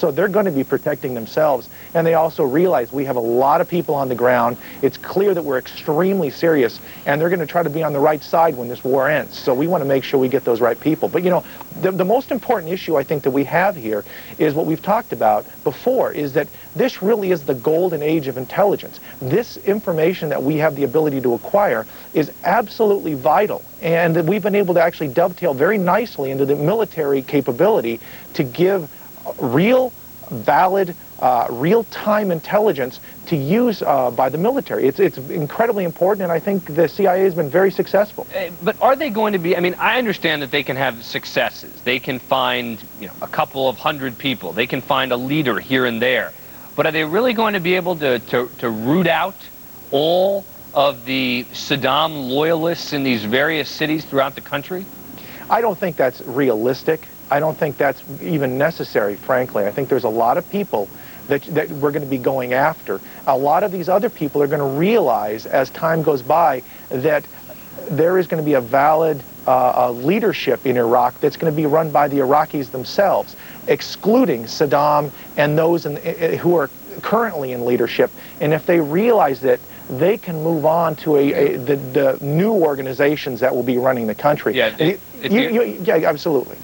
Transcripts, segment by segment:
So they're going to be protecting themselves, and they also realize we have a lot of people on the ground. It's clear that we're extremely serious, and they're going to try to be on the right side when this war ends. So we want to make sure we get those right people. But you know, the most important issue I think that we have here is what we've talked about before, is that this really is the golden age of intelligence. This information that we have the ability to acquire is absolutely vital, and that we've been able to actually dovetail very nicely into the military capability to give real, valid, real-time intelligence to use by the military. It's incredibly important, and I think the CIA has been very successful. But are they going to be, I mean, I understand that they can have successes. They can find, you know, a couple of hundred people. They can find a leader here and there. But are they really going to be able to root out all of the Saddam loyalists in these various cities throughout the country? I don't think that's realistic. I don't think that's even necessary, frankly. I think there's a lot of people that we're going to be going after. A lot of these other people are going to realize as time goes by that there is going to be a valid leadership in Iraq that's going to be run by the Iraqis themselves, excluding Saddam and those who are currently in leadership. And if they realize that, they can move on to the new organizations that will be running the country. Yeah, yeah, absolutely.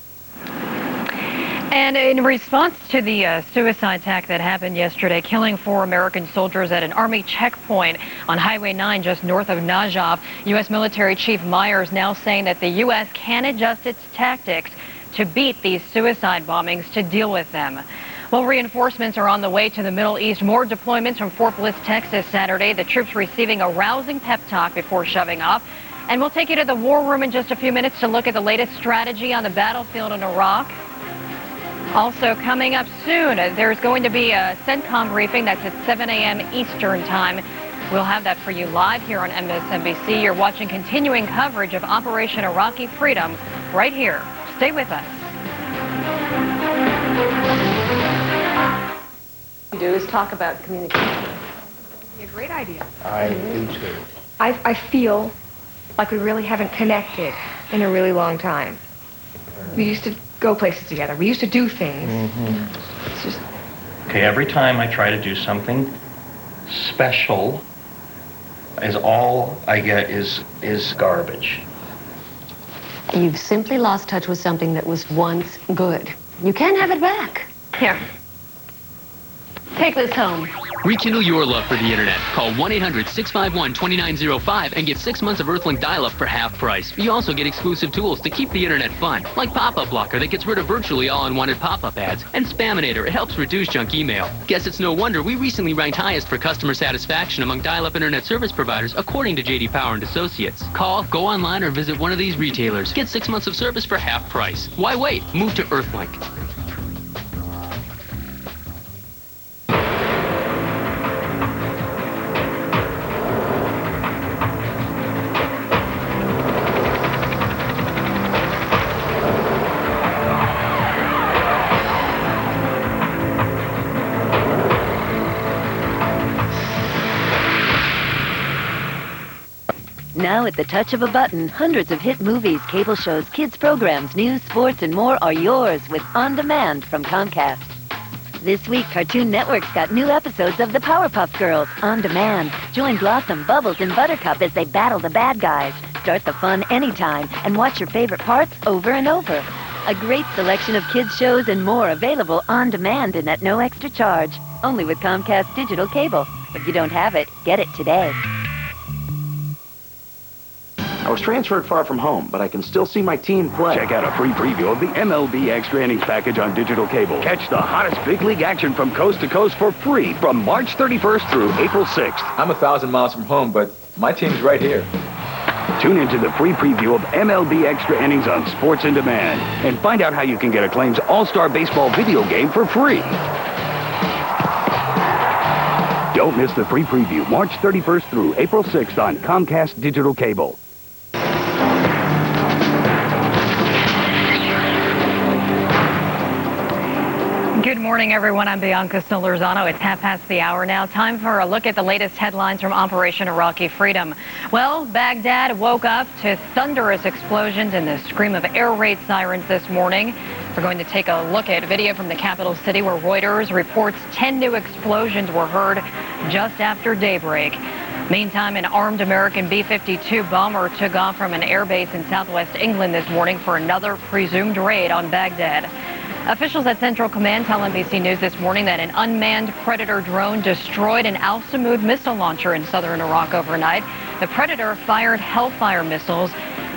And in response to the suicide attack that happened yesterday, killing 4 American soldiers at an Army checkpoint on Highway 9 just north of Najaf, U.S. Military Chief Myers now saying that the U.S. can adjust its tactics to beat these suicide bombings, to deal with them. Well, reinforcements are on the way to the Middle East. More deployments from Fort Bliss, Texas Saturday. The troops receiving a rousing pep talk before shoving off. And we'll take you to the war room in just a few minutes to look at the latest strategy on the battlefield in Iraq. Also coming up soon, there's going to be a CENTCOM briefing that's at 7 a.m. Eastern Time. We'll have that for you live here on MSNBC. You're watching continuing coverage of Operation Iraqi Freedom right here. Stay with us. Do is talk about communication. A great idea. I do too. I feel like we really haven't connected in a really long time. We used to go places together. We used to do things. It's just... Okay, every time I try to do something special, all I get is garbage. You've simply lost touch with something that was once good. You can't have it back. Here. Take this home. Rekindle your love for the internet. Call 1-800-651-2905 and get 6 months of Earthlink dial-up for half price. You also get exclusive tools to keep the internet fun, like Pop-Up Blocker that gets rid of virtually all unwanted pop-up ads, and Spaminator, it helps reduce junk email. Guess it's no wonder we recently ranked highest for customer satisfaction among dial-up internet service providers according to J.D. Power and Associates. Call, go online, or visit one of these retailers. Get 6 months of service for half price. Why wait? Move to Earthlink. Now at the touch of a button, hundreds of hit movies, cable shows, kids programs, news, sports, and more are yours with On Demand from Comcast. This week, Cartoon Network's got new episodes of the Powerpuff Girls On Demand. Join Blossom, Bubbles, and Buttercup as they battle the bad guys. Start the fun anytime and watch your favorite parts over and over. A great selection of kids shows and more available on demand and at no extra charge. Only with Comcast Digital Cable. If you don't have it, get it today. I was transferred far from home, but I can still see my team play. Check out a free preview of the MLB Extra Innings package on digital cable. Catch the hottest big league action from coast to coast for free from March 31st through April 6th. I'm 1,000 miles from home, but my team's right here. Tune into the free preview of MLB Extra Innings on Sports On Demand and find out how you can get Acclaim's All-Star Baseball video game for free. Don't miss the free preview March 31st through April 6th on Comcast Digital Cable. Good morning, everyone. I'm Bianca Solorzano. It's 1:30 now. Time for a look at the latest headlines from Operation Iraqi Freedom. Well, Baghdad woke up to thunderous explosions and the scream of air raid sirens this morning. We're going to take a look at video from the capital city where Reuters reports 10 new explosions were heard just after daybreak. Meantime, an armed American B-52 bomber took off from an airbase in southwest England this morning for another presumed raid on Baghdad. Officials at Central Command tell NBC News this morning that an unmanned Predator drone destroyed an Al-Samud missile launcher in southern Iraq overnight. The Predator fired Hellfire missiles,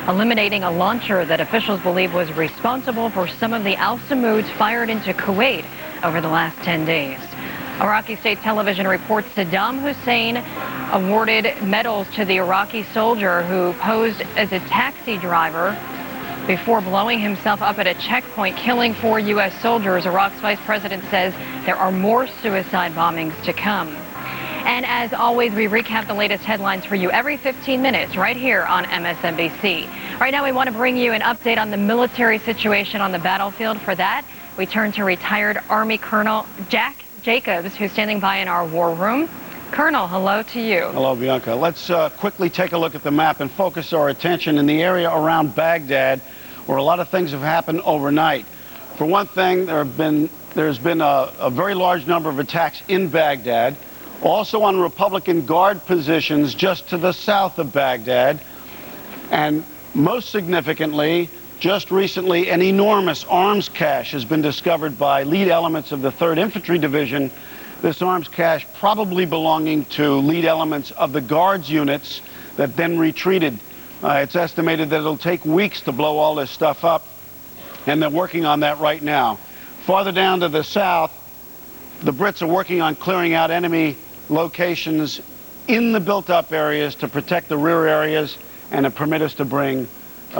eliminating a launcher that officials believe was responsible for some of the Al-Samuds fired into Kuwait over the last 10 days. Iraqi state television reports Saddam Hussein awarded medals to the Iraqi soldier who posed as a taxi driver before blowing himself up at a checkpoint, killing 4 U.S. soldiers. Iraq's vice president says there are more suicide bombings to come. And as always, we recap the latest headlines for you every 15 minutes right here on MSNBC. Right now, we want to bring you an update on the military situation on the battlefield. For that, we turn to retired Army Colonel Jack Jacobs, who's standing by in our war room. Colonel, hello to you. Hello, Bianca. Let's quickly take a look at the map and focus our attention in the area around Baghdad, where a lot of things have happened overnight. For one thing, there's been a very large number of attacks in Baghdad, also on Republican Guard positions just to the south of Baghdad, and most significantly, just recently, an enormous arms cache has been discovered by lead elements of the 3rd Infantry Division. This arms cache probably belonging to lead elements of the Guards units that then retreated. It's estimated that it'll take weeks to blow all this stuff up, and they're working on that right now. Farther down to the south, the Brits are working on clearing out enemy locations in the built-up areas to protect the rear areas and to permit us to bring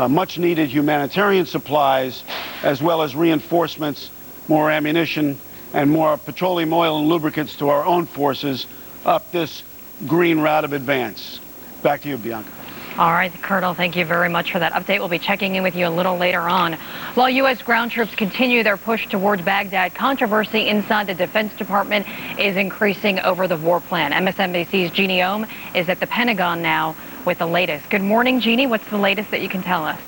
much-needed humanitarian supplies, as well as reinforcements, more ammunition, and more petroleum oil and lubricants to our own forces up this green route of advance. Back to you, Bianca. All right, Colonel, thank you very much for that update. We'll be checking in with you a little later on. While U.S. ground troops continue their push towards Baghdad, controversy inside the Defense Department is increasing over the war plan. MSNBC's Jeannie Ohm is at the Pentagon now with the latest. Good morning, Jeannie. What's the latest that you can tell us?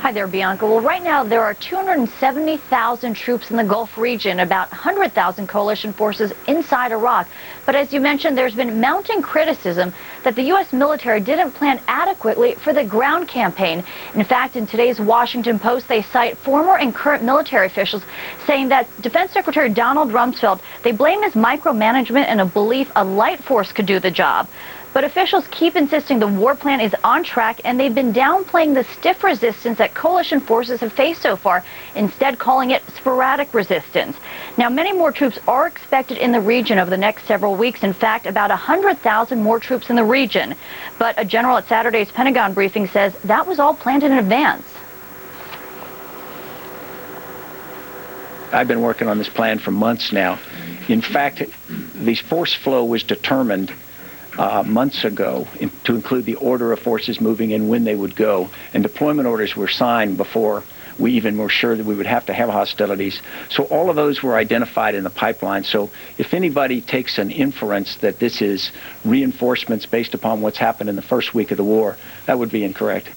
Hi there, Bianca. Well, right now there are 270,000 troops in the Gulf region, about 100,000 coalition forces inside Iraq. But as you mentioned, there's been mounting criticism that the U.S. military didn't plan adequately for the ground campaign. In fact, in today's Washington Post, they cite former and current military officials saying that Defense Secretary Donald Rumsfeld, they blame his micromanagement and a belief a light force could do the job. But officials keep insisting the war plan is on track, and they've been downplaying the stiff resistance that coalition forces have faced so far, instead calling it sporadic resistance. Now, many more troops are expected in the region over the next several weeks. In fact, about 100,000 more troops in the region. But a general at Saturday's Pentagon briefing says that was all planned in advance. I've been working on this plan for months now. In fact, the force flow was determined months ago to include the order of forces moving in, when they would go, and deployment orders were signed before we even were sure that we would have to have hostilities. So all of those were identified in the pipeline. So if anybody takes an inference that this is reinforcements based upon what's happened in the first week of the war, that would be incorrect.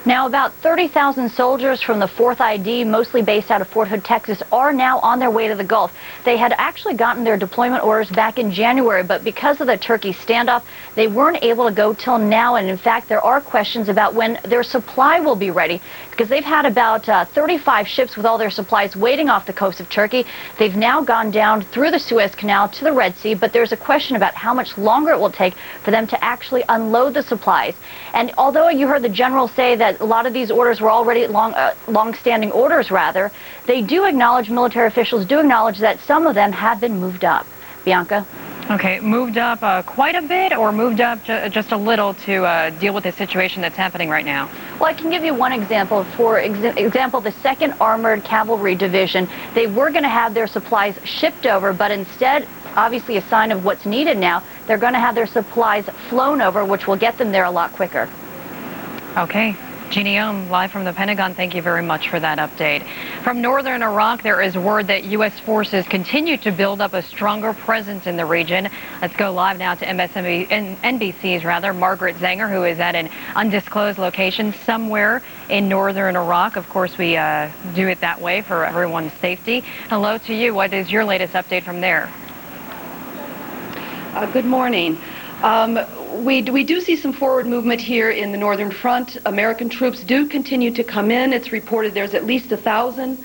Now, about 30,000 soldiers from the 4th ID, mostly based out of Fort Hood, Texas, are now on their way to the Gulf. They had actually gotten their deployment orders back in January, but because of the Turkey standoff, they weren't able to go till now. And in fact, there are questions about when their supply will be ready, because they've had about 35 ships with all their supplies waiting off the coast of Turkey. They've now gone down through the Suez Canal to the Red Sea, but there's a question about how much longer it will take for them to actually unload the supplies. And although you heard the general say that a lot of these orders were already long-standing orders, rather, they do acknowledge, military officials do acknowledge that some of them have been moved up. Bianca? Okay, moved up quite a bit, or moved up just a little to deal with the situation that's happening right now? Well, I can give you one example. For example, the 2nd Armored Cavalry Division, they were going to have their supplies shipped over, but instead, obviously a sign of what's needed now, they're going to have their supplies flown over, which will get them there a lot quicker. Okay. Jeannie Ohm, live from the Pentagon, thank you very much for that update. From northern Iraq, there is word that U.S. forces continue to build up a stronger presence in the region. Let's go live now to MSNBC's Margaret Zanger, who is at an undisclosed location somewhere in northern Iraq. Of course, we do it that way for everyone's safety. Hello to you. What is your latest update from there? Good morning. We do see some forward movement here in the northern front. American troops do continue to come in. It's reported there's at least 1,000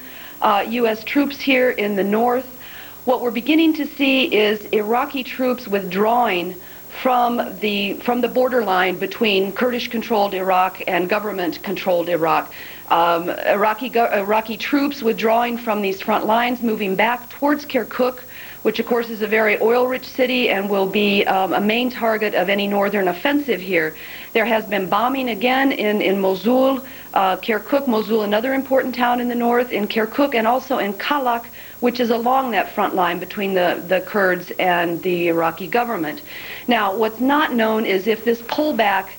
U.S. troops here in the north. What we're beginning to see is Iraqi troops withdrawing from the borderline between Kurdish-controlled Iraq and government-controlled Iraq. Iraqi troops withdrawing from these front lines, moving back towards Kirkuk, which of course is a very oil-rich city and will be a main target of any northern offensive here. There has been bombing again in Mosul, Kirkuk, Mosul, another important town in the north, in Kirkuk, and also in Kalak, which is along that front line between the Kurds and the Iraqi government. Now, what's not known is if this pullback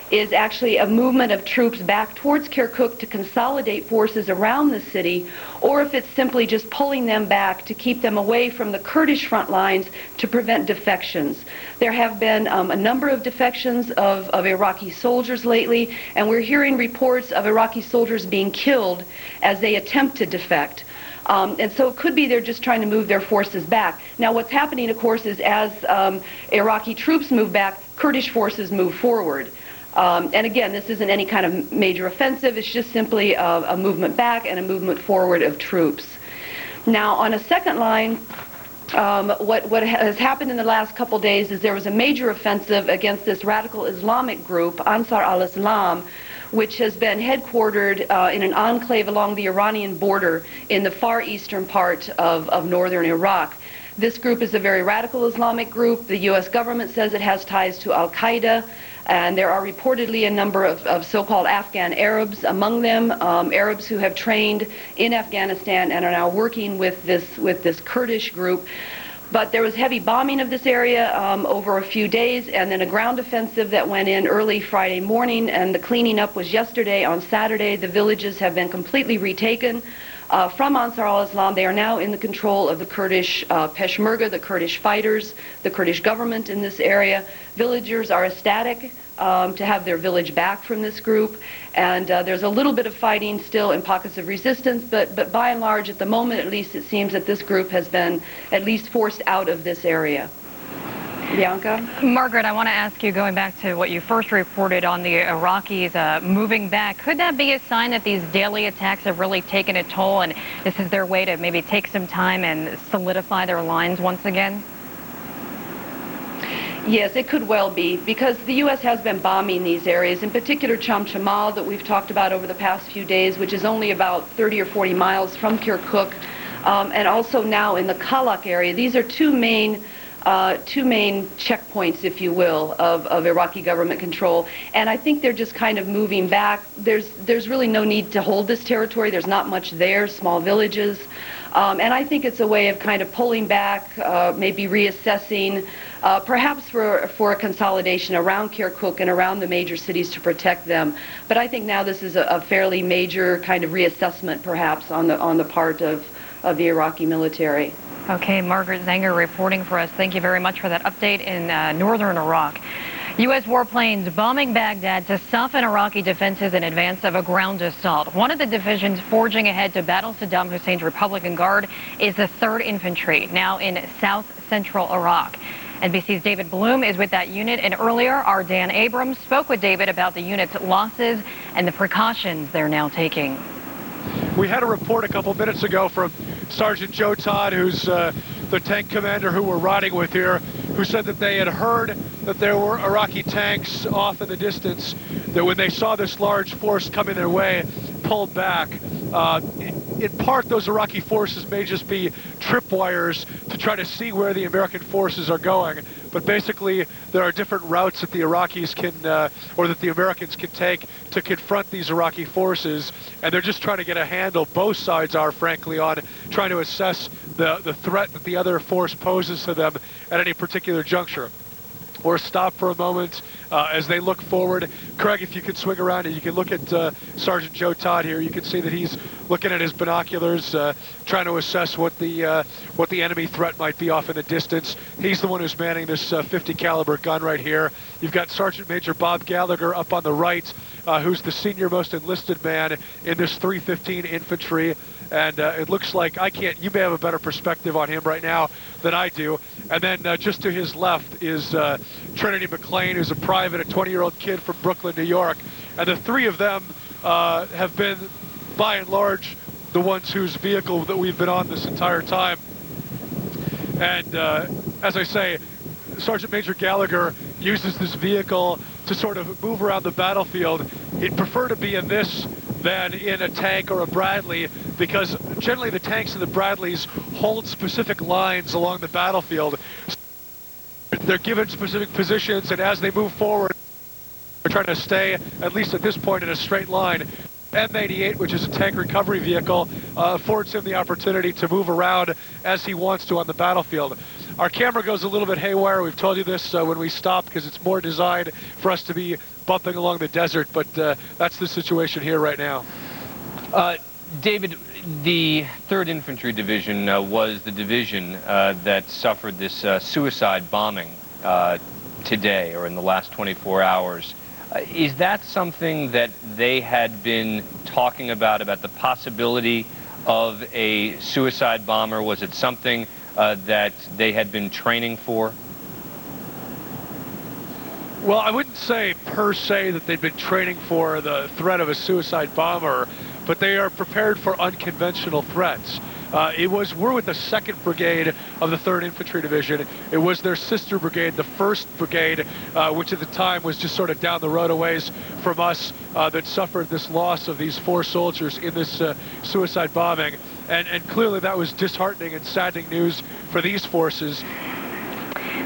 is actually a movement of troops back towards Kirkuk to consolidate forces around the city, or if it's simply just pulling them back to keep them away from the Kurdish front lines to prevent defections. There have been a number of defections of Iraqi soldiers lately, and we're hearing reports of Iraqi soldiers being killed as they attempt to defect. And so it could be they're just trying to move their forces back. Now what's happening, of course, is as Iraqi troops move back, Kurdish forces move forward. And again, this isn't any kind of major offensive. It's just simply a movement back and a movement forward of troops. Now, on a second line, what has happened in the last couple days is there was a major offensive against this radical Islamic group, Ansar al-Islam, which has been headquartered in an enclave along the Iranian border in the far eastern part of northern Iraq. This group is a very radical Islamic group. The U.S. government says it has ties to al-Qaeda. And there are reportedly a number of so-called Afghan Arabs among them, Arabs who have trained in Afghanistan and are now working with this Kurdish group. But there was heavy bombing of this area over a few days, and then a ground offensive that went in early Friday morning, and the cleaning up was yesterday. On Saturday, the villages have been completely retaken from Ansar al-Islam. They are now in the control of the Kurdish Peshmerga, the Kurdish fighters, the Kurdish government in this area. Villagers are ecstatic to have their village back from this group, and there's a little bit of fighting still in pockets of resistance, but by and large, at the moment at least, it seems that this group has been at least forced out of this area. Bianca? Margaret, I want to ask you, going back to what you first reported on the Iraqis moving back, could that be a sign that these daily attacks have really taken a toll and this is their way to maybe take some time and solidify their lines once again? Yes, it could well be, because the U.S. has been bombing these areas, in particular Chamchamal that we've talked about over the past few days, which is only about 30 or 40 miles from Kirkuk, and also now in the Kalak area. These are two main checkpoints, if you will, of Iraqi government control. And I think they're just kind of moving back. There's really no need to hold this territory. There's not much there, small villages. And I think it's a way of kind of pulling back, maybe reassessing, perhaps for a consolidation around Kirkuk and around the major cities to protect them. But I think now this is a fairly major kind of reassessment, perhaps, on the part of the Iraqi military. Okay, Margaret Zanger reporting for us. Thank you very much for that update in northern Iraq. U.S. warplanes bombing Baghdad to soften Iraqi defenses in advance of a ground assault. One of the divisions forging ahead to battle Saddam Hussein's Republican Guard is the 3rd Infantry, now in south-central Iraq. NBC's David Bloom is with that unit, and earlier our Dan Abrams spoke with David about the unit's losses and the precautions they're now taking. We had a report a couple minutes ago from Sergeant Joe Todd, who's the tank commander who we're riding with here, who said that they had heard that there were Iraqi tanks off in the distance, that when they saw this large force coming their way, pulled back. In part, those Iraqi forces may just be tripwires to try to see where the American forces are going. But basically, there are different routes that the Iraqis can, or that the Americans can take to confront these Iraqi forces. And they're just trying to get a handle, both sides are, frankly, on trying to assess the threat that the other force poses to them at any particular juncture. or stop for a moment as they look forward. Craig, if you could swing around and you can look at Sergeant Joe Todd here, you can see that he's looking at his binoculars, trying to assess what the enemy threat might be off in the distance. He's the one who's manning this 50 caliber gun right here. You've got Sergeant Major Bob Gallagher up on the right, who's the senior most enlisted man in this 315 infantry. And it looks like you may have a better perspective on him right now than I do. And then just to his left is Trinity McLean, who's a private, a 20-year-old kid from Brooklyn, New York. And the three of them have been, by and large, the ones whose vehicle that we've been on this entire time. And as I say, Sergeant Major Gallagher uses this vehicle to sort of move around the battlefield. He'd prefer to be in this than in a tank or a Bradley, because generally the tanks and the Bradleys hold specific lines along the battlefield. They're given specific positions, and as they move forward, they're trying to stay, at least at this point, in a straight line. M88, which is a tank recovery vehicle, affords him the opportunity to move around as he wants to on the battlefield. Our camera goes a little bit haywire. We've told you this when we stop, because it's more designed for us to be bumping along the desert, but that's the situation here right now. David, the 3rd Infantry Division was the division that suffered this suicide bombing today, or in the last 24 hours. Is that something that they had been talking about the possibility of a suicide bomber? Was it something that they had been training for? Well, I wouldn't say per se that they've been training for the threat of a suicide bomber, but they are prepared for unconventional threats. We're with the 2nd Brigade of the 3rd Infantry Division. It was their sister brigade, the 1st Brigade, which at the time was just sort of down the road a ways from us, that suffered this loss of these 4 soldiers in this suicide bombing. And clearly that was disheartening and saddening news for these forces.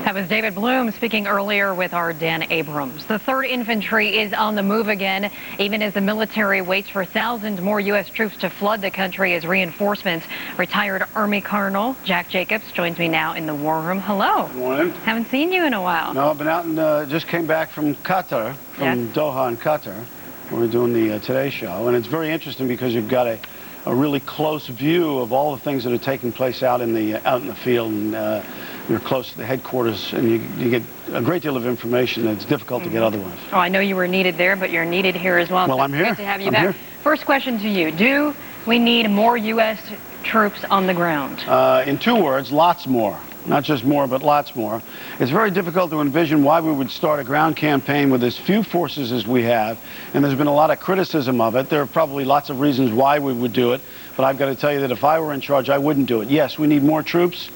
That was David Bloom speaking earlier with our Dan Abrams. The 3rd Infantry is on the move again, even as the military waits for thousands more U.S. troops to flood the country as reinforcements. Retired Army Colonel Jack Jacobs joins me now in the War Room. Hello. Good morning. Haven't seen you in a while. No, I've been out and just came back from Qatar, from Doha in Qatar, where we're doing the Today Show. And it's very interesting because you've got a really close view of all the things that are taking place out in the field, and you're close to the headquarters, and you get a great deal of information that's difficult to get otherwise. Oh, I know you were needed there, but you're needed here as well. Well, so I'm here. Good to have you I'm back. here. First question to you: do we need more U.S. troops on the ground? In 2 words, lots more. Not just more, but lots more. It's very difficult to envision why we would start a ground campaign with as few forces as we have, and there's been a lot of criticism of it. There are probably lots of reasons why we would do it, but I've got to tell you that if I were in charge, I wouldn't do it. Yes, we need more troops,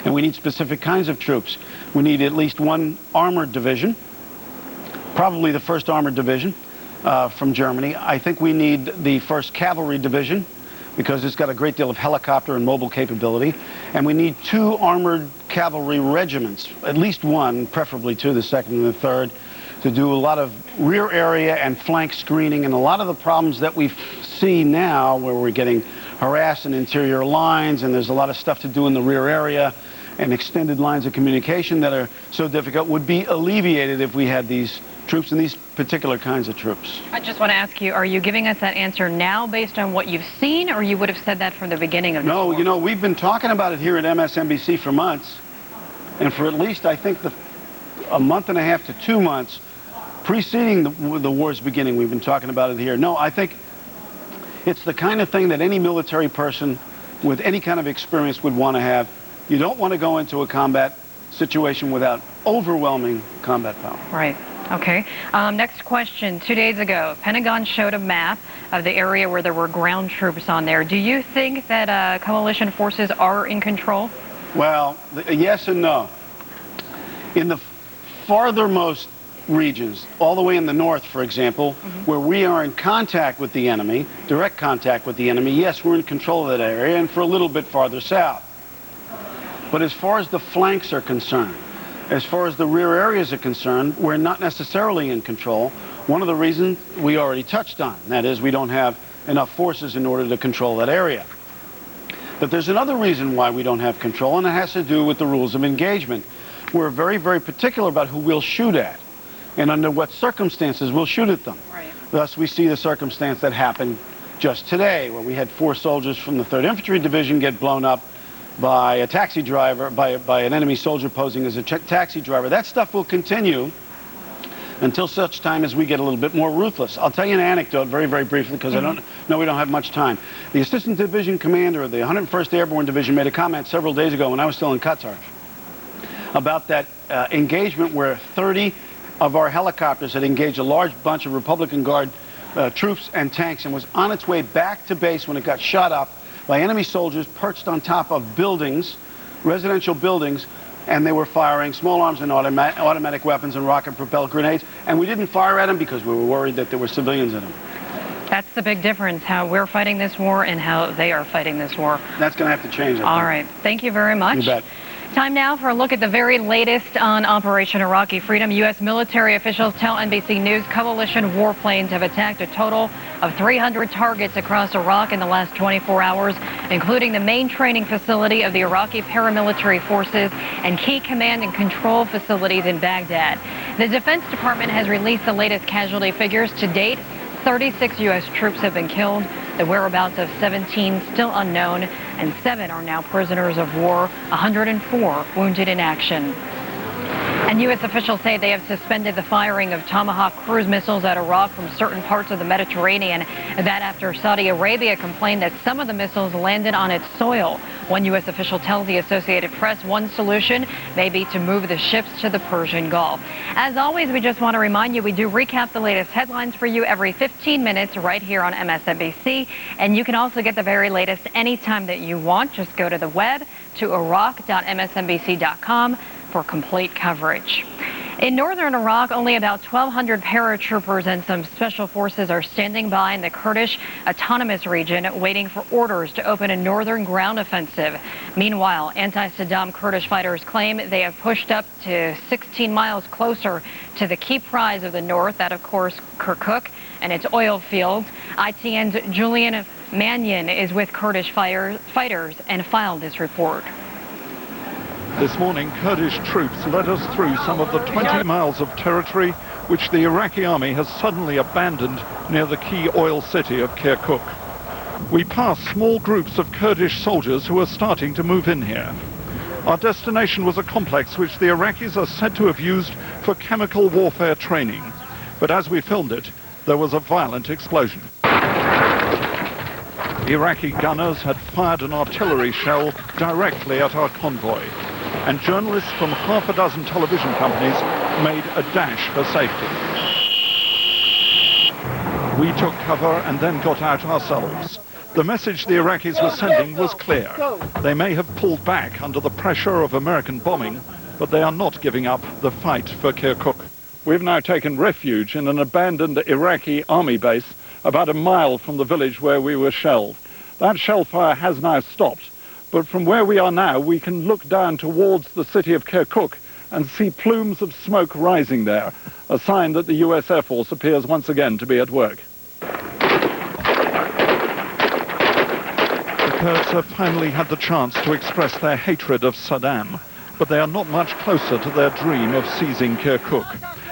and we need specific kinds of troops. We need at least 1 armored division, probably the 1st Armored Division from Germany. I think we need the 1st Cavalry Division, because it's got a great deal of helicopter and mobile capability. And we need 2 armored cavalry regiments, at least 1, preferably 2, the 2nd and the 3rd, to do a lot of rear area and flank screening. And a lot of the problems that we see now, where we're getting harassed in interior lines, and there's a lot of stuff to do in the rear area, and extended lines of communication that are so difficult, would be alleviated if we had these troops and these particular kinds of troops. I just want to ask you, are you giving us that answer now based on what you've seen, or you would have said that from the beginning of this war? No, you know, we've been talking about it here at MSNBC for months, and for at least, I think, a month and a half to 2 months preceding the war's beginning, we've been talking about it here. No, I think it's the kind of thing that any military person with any kind of experience would want to have. You don't want to go into a combat situation without overwhelming combat power. Right. Okay. Next question. 2 days ago, Pentagon showed a map of the area where there were ground troops on there. Do you think that coalition forces are in control? Well, yes and no. In the farthermost regions, all the way in the north, for example, where we are in contact with the enemy, direct contact with the enemy, yes, we're in control of that area, and for a little bit farther south. But as far as the flanks are concerned, as far as the rear areas are concerned, we're not necessarily in control. One of the reasons we already touched on, that is, we don't have enough forces in order to control that area. But there's another reason why we don't have control, and it has to do with the rules of engagement. we're very, very particular about who we'll shoot at and under what circumstances we'll shoot at them. Right. Thus, we see the circumstance that happened just today, where we had 4 soldiers from the 3rd Infantry Division get blown up by a taxi driver, by an enemy soldier posing as a taxi driver. That stuff will continue until such time as we get a little bit more ruthless. I'll tell you an anecdote very, very briefly, because I don't know we don't have much time. The Assistant Division Commander of the 101st Airborne Division made a comment several days ago when I was still in Qatar about that engagement where 30 of our helicopters had engaged a large bunch of Republican Guard troops and tanks and was on its way back to base when it got shot up by enemy soldiers perched on top of buildings, residential buildings, and they were firing small arms and automatic weapons and rocket-propelled grenades, and we didn't fire at them because we were worried that there were civilians in them. That's the big difference, how we're fighting this war and how they are fighting this war. That's going to have to change. All right. Thank you very much. You bet. Time now for a look at the very latest on Operation Iraqi Freedom. U.S. military officials tell NBC News coalition warplanes have attacked a total of 300 targets across Iraq in the last 24 hours, including the main training facility of the Iraqi paramilitary forces and key command and control facilities in Baghdad. The Defense Department has released the latest casualty figures. To date, 36 U.S. troops have been killed, the whereabouts of 17 still unknown, and 7 are now prisoners of war, 104 wounded in action. And U.S. officials say they have suspended the firing of Tomahawk cruise missiles at Iraq from certain parts of the Mediterranean. That after Saudi Arabia complained that some of the missiles landed on its soil. One U.S. official tells the Associated Press one solution may be to move the ships to the Persian Gulf. As always, we just want to remind you we do recap the latest headlines for you every 15 minutes right here on MSNBC. And you can also get the very latest anytime that you want. Just go to the web to iraq.msnbc.com for complete coverage. In northern Iraq, only about 1,200 paratroopers and some special forces are standing by in the Kurdish autonomous region, waiting for orders to open a northern ground offensive. Meanwhile, anti-Saddam Kurdish fighters claim they have pushed up to 16 miles closer to the key prize of the north, that of course Kirkuk and its oil fields. ITN's Julian Mannion is with Kurdish fighters and filed this report. This morning, Kurdish troops led us through some of the 20 miles of territory which the Iraqi army has suddenly abandoned near the key oil city of Kirkuk. We passed small groups of Kurdish soldiers who are starting to move in here. Our destination was a complex which the Iraqis are said to have used for chemical warfare training. But as we filmed it, there was a violent explosion. Iraqi gunners had fired an artillery shell directly at our convoy, and journalists from half a dozen television companies made a dash for safety. We took cover and then got out ourselves. The message the Iraqis were sending was clear. They may have pulled back under the pressure of American bombing, but they are not giving up the fight for Kirkuk. We've now taken refuge in an abandoned Iraqi army base about a mile from the village where we were shelled. That shell fire has now stopped. But from where we are now, we can look down towards the city of Kirkuk and see plumes of smoke rising there, a sign that the U.S. Air Force appears once again to be at work. The Kurds have finally had the chance to express their hatred of Saddam, but they are not much closer to their dream of seizing Kirkuk.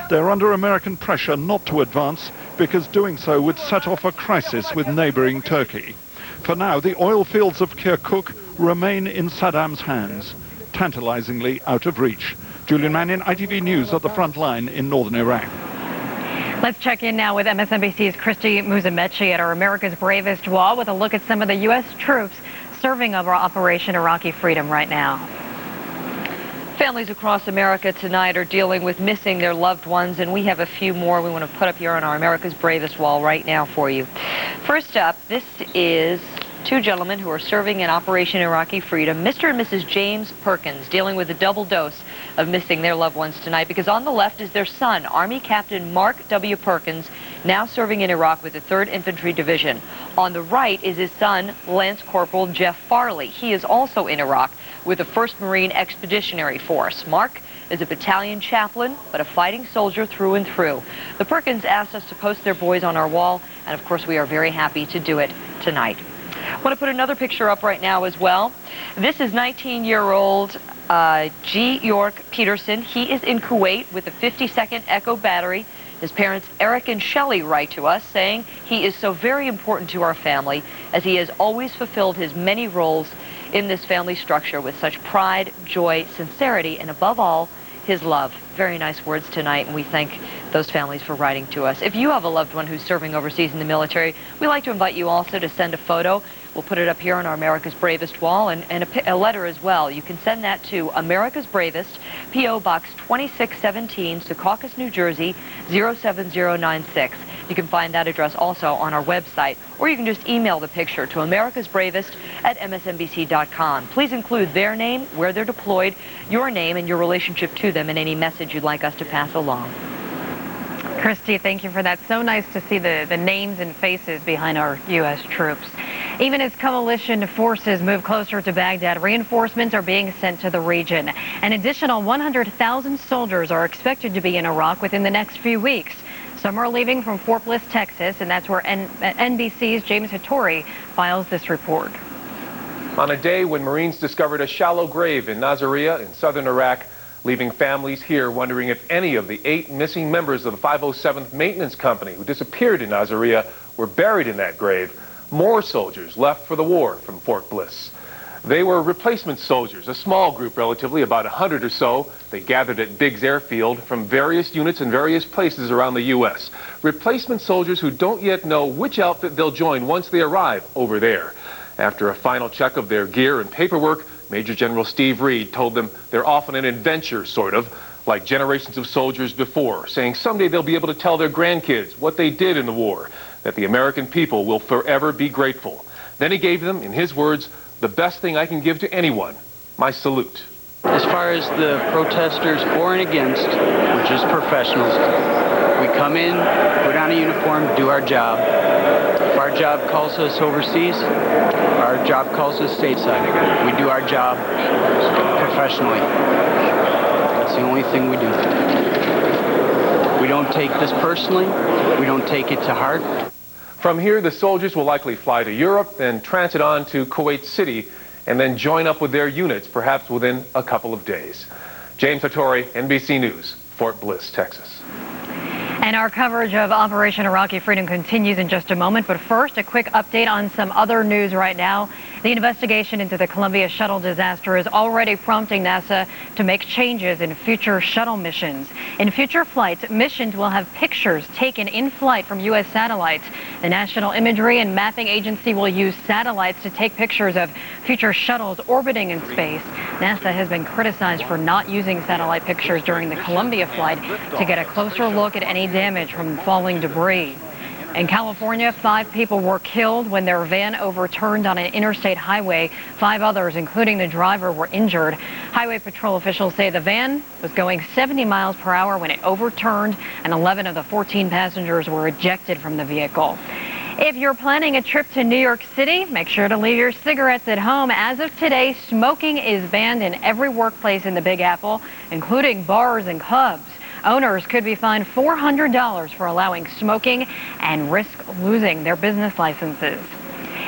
They're under American pressure not to advance because doing so would set off a crisis with neighboring Turkey. For now, the oil fields of Kirkuk remain in Saddam's hands, tantalizingly out of reach. Julian Mannion, ITV News at the front line in northern Iraq. Let's check in now with MSNBC's Christy Muzamechi at our America's Bravest Wall with a look at some of the U.S. troops serving over Operation Iraqi Freedom right now. Families across America tonight are dealing with missing their loved ones, and we have a few more we want to put up here on our America's Bravest Wall right now for you. First up, this is two gentlemen who are serving in Operation Iraqi Freedom, Mr. and Mrs. James Perkins, dealing with a double dose of missing their loved ones tonight, because on the left is their son, Army Captain Mark W. Perkins, now serving in Iraq with the 3rd Infantry Division. On the right is his son, Lance Corporal Jeff Farley. He is also in Iraq with the 1st Marine Expeditionary Force. Mark is a battalion chaplain, but a fighting soldier through and through. The Perkins asked us to post their boys on our wall, and of course we are very happy to do it tonight. I want to put another picture up right now as well. This is 19-year-old G. York Peterson. He is in Kuwait with a 50-second Echo battery. His parents, Eric and Shelley, write to us saying he is so very important to our family as he has always fulfilled his many roles in this family structure with such pride, joy, sincerity, and above all, his love. Very nice words tonight, and we thank those families for writing to us. If you have a loved one who's serving overseas in the military, we'd like to invite you also to send a photo. We'll put it up here on our America's Bravest wall, and a letter as well. You can send that to America's Bravest, P.O. Box 2617, Secaucus, New Jersey, 07096. You can find that address also on our website, or you can just email the picture to americasbravest@msnbc.com. Please include their name, where they're deployed, your name, and your relationship to them, and any message you'd like us to pass along. Christy, thank you for that. So nice to see the names and faces behind our U.S. troops. Even as coalition forces move closer to Baghdad, reinforcements are being sent to the region. An additional 100,000 soldiers are expected to be in Iraq within the next few weeks. Some are leaving from Fort Bliss, Texas, and that's where NBC's James Hattori files this report. On a day when Marines discovered a shallow grave in Nasiriyah in southern Iraq, leaving families here wondering if any of the 8 missing members of the 507th Maintenance Company who disappeared in Nasiriyah were buried in that grave, more soldiers left for the war from Fort Bliss. They were replacement soldiers, a small group relatively, about 100 or so. They gathered at Biggs Airfield from various units in various places around the U.S. Replacement soldiers who don't yet know which outfit they'll join once they arrive over there. After a final check of their gear and paperwork, Major General Steve Reed told them they're off on an adventure, sort of, like generations of soldiers before, saying someday they'll be able to tell their grandkids what they did in the war, that the American people will forever be grateful. Then he gave them, in his words, the best thing I can give to anyone, my salute. As far as the protesters for and against, we're just professionals. We come in, put on a uniform, do our job. If our job calls us overseas, our job calls us stateside. We do our job professionally. That's the only thing we do. We don't take this personally. We don't take it to heart. From here, the soldiers will likely fly to Europe, then transit on to Kuwait City, and then join up with their units, perhaps within a couple of days. James Hattori, NBC News, Fort Bliss, Texas. And our coverage of Operation Iraqi Freedom continues in just a moment. But first, a quick update on some other news right now. The investigation into the Columbia shuttle disaster is already prompting NASA to make changes in future shuttle missions. In future flights, missions will have pictures taken in flight from U.S. satellites. The National Imagery and Mapping Agency will use satellites to take pictures of future shuttles orbiting in space. NASA has been criticized for not using satellite pictures during the Columbia flight to get a closer look at any damage from falling debris. In California, 5 people were killed when their van overturned on an interstate highway. 5 others, including the driver, were injured. Highway patrol officials say the van was going 70 miles per hour when it overturned, and 11 of the 14 passengers were ejected from the vehicle. If you're planning a trip to New York City, make sure to leave your cigarettes at home. As of today, smoking is banned in every workplace in the Big Apple, including bars and clubs. Owners could be fined $400 for allowing smoking and risk losing their business licenses.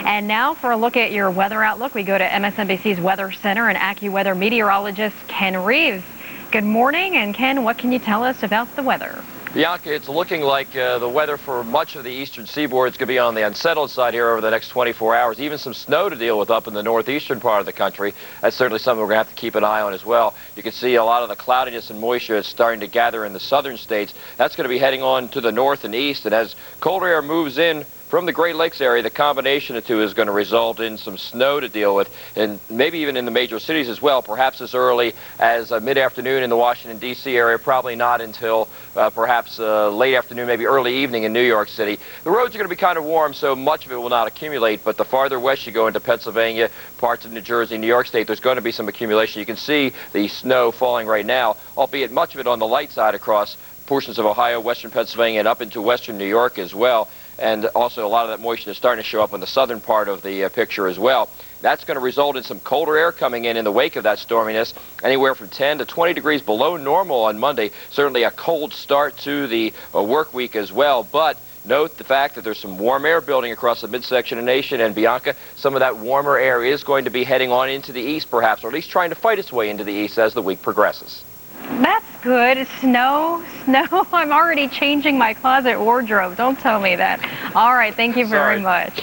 And now for a look at your weather outlook, we go to MSNBC's Weather Center and AccuWeather meteorologist Ken Reeves. Good morning, and Ken, what can you tell us about the weather? Bianca, it's looking like the weather for much of the eastern seaboard is going to be on the unsettled side here over the next 24 hours. Even some snow to deal with up in the northeastern part of the country. That's certainly something we're going to have to keep an eye on as well. You can see a lot of the cloudiness and moisture is starting to gather in the southern states. That's going to be heading on to the north and east, and as colder air moves in from the Great Lakes area, the combination of the two is going to result in some snow to deal with, and maybe even in the major cities as well, perhaps as early as mid-afternoon in the Washington, D.C. area, probably not until perhaps late afternoon, maybe early evening in New York City. The roads are going to be kind of warm, so much of it will not accumulate, but the farther west you go into Pennsylvania, parts of New Jersey, New York State, there's going to be some accumulation. You can see the snow falling right now, albeit much of it on the light side across portions of Ohio, western Pennsylvania, and up into western New York as well. And also a lot of that moisture is starting to show up in the southern part of the picture as well. That's going to result in some colder air coming in the wake of that storminess, anywhere from 10 to 20 degrees below normal on Monday. Certainly a cold start to the work week as well, but Note the fact that there's some warm air building across the midsection of the nation, and Bianca, some of that warmer air is going to be heading on into the east perhaps, or at least trying to fight its way into the east as the week progresses. That's good. Snow. I'm already changing my closet wardrobe. Don't tell me that. All right, thank you very much.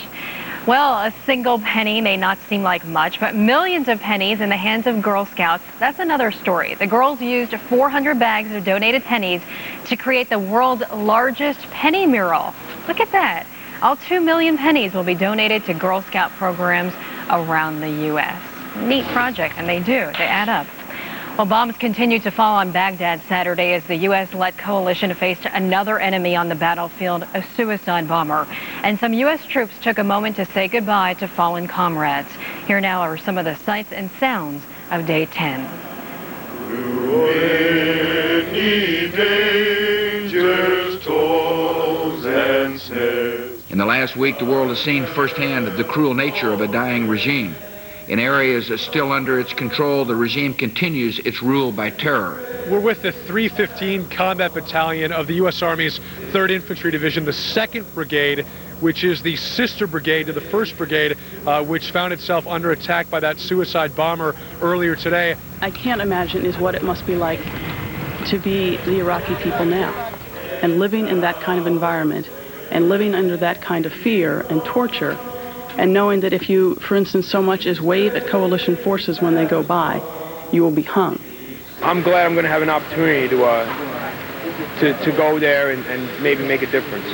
Well, a single penny may not seem like much, but millions of pennies in the hands of Girl Scouts, that's another story. The girls used 400 bags of donated pennies to create the world's largest penny mural. Look at that. All 2 million pennies will be donated to Girl Scout programs around the U.S. Neat project, and they add up. Well, bombs continued to fall on Baghdad Saturday as the U.S.-led coalition faced another enemy on the battlefield, a suicide bomber. And some U.S. troops took a moment to say goodbye to fallen comrades. Here now are some of the sights and sounds of Day 10. In the last week, the world has seen firsthand the cruel nature of a dying regime. In areas still under its control, the regime continues its rule by terror. We're with the 315 Combat Battalion of the U.S. Army's 3rd Infantry Division, the 2nd Brigade, which is the sister brigade to the 1st Brigade, which found itself under attack by that suicide bomber earlier today. I can't imagine is what it must be like to be the Iraqi people now, and living in that kind of environment, and living under that kind of fear and torture, and knowing that if you, for instance, so much as wave at coalition forces when they go by, you will be hung. I'm glad I'm going to have an opportunity to go there and maybe make a difference.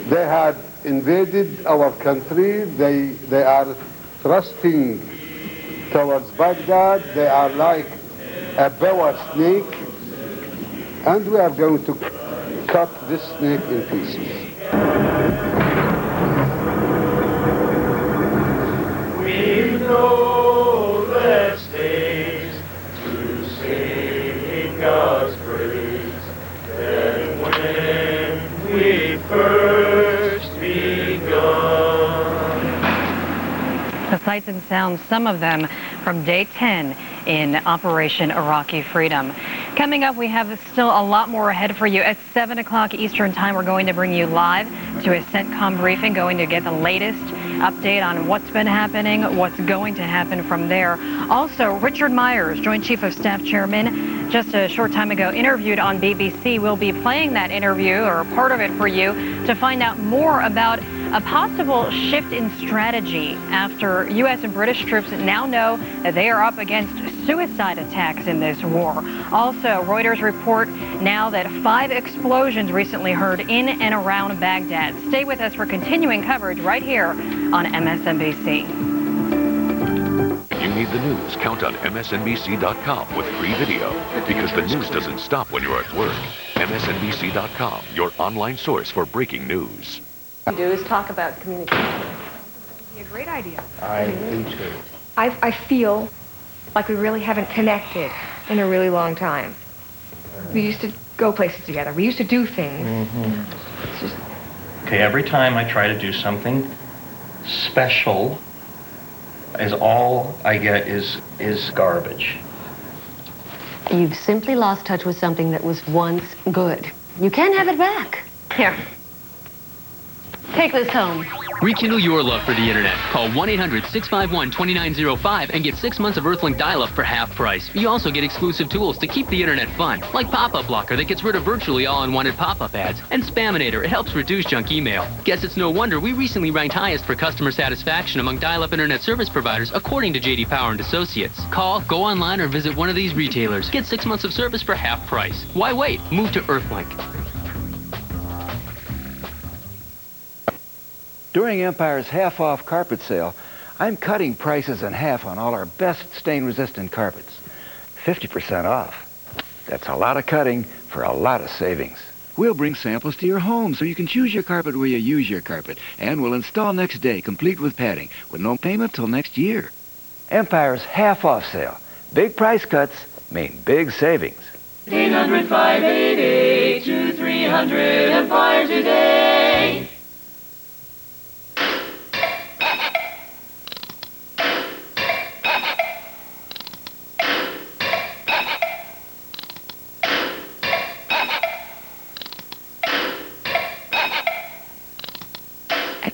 They had invaded our country. They are thrusting towards Baghdad. They are like a boa snake, and we are going to cut this snake in pieces. We know that stays to sing God's praise, and when we first begun. The sights and sounds, some of them from Day 10 in Operation Iraqi Freedom. Coming up, we have still a lot more ahead for you. At 7 o'clock Eastern Time, we're going to bring you live to a CENTCOM briefing, going to get the latest update on what's been happening, what's going to happen from there. Also, Richard Myers, Joint Chief of Staff Chairman, just a short time ago interviewed on BBC. We'll be playing that interview, or a part of it, for you to find out more about a possible shift in strategy after U.S. and British troops now know that they are up against suicide attacks in this war. Also, Reuters report now that 5 explosions recently heard in and around Baghdad. Stay with us for continuing coverage right here on MSNBC. If you need the news, count on MSNBC.com with free video, because the news doesn't stop when you're at work. MSNBC.com, your online source for breaking news. Do is talk about communication. It'd be a great idea. I do too. I feel like we really haven't connected in a really long time. We used to go places together. We used to do things. It's just... Okay, every time I try to do something special, is all I get is garbage. You've simply lost touch with something that was once good. You can't have it back. Here. Take this home. Rekindle your love for the internet. Call 1-800-651-2905 and get 6 months of Earthlink dial-up for half price. You also get exclusive tools to keep the internet fun, like Pop-Up Blocker that gets rid of virtually all unwanted pop-up ads, and Spaminator. It helps reduce junk email. Guess it's no wonder we recently ranked highest for customer satisfaction among dial-up internet service providers, according to J.D. Power and Associates. Call, go online, or visit one of these retailers. Get 6 months of service for half price. Why wait? Move to Earthlink. During Empire's half-off carpet sale, I'm cutting prices in half on all our best stain-resistant carpets. 50% off. That's a lot of cutting for a lot of savings. We'll bring samples to your home so you can choose your carpet where you use your carpet. And we'll install next day, complete with padding, with no payment till next year. Empire's half-off sale. Big price cuts mean big savings. 800-588-2300, Empire today.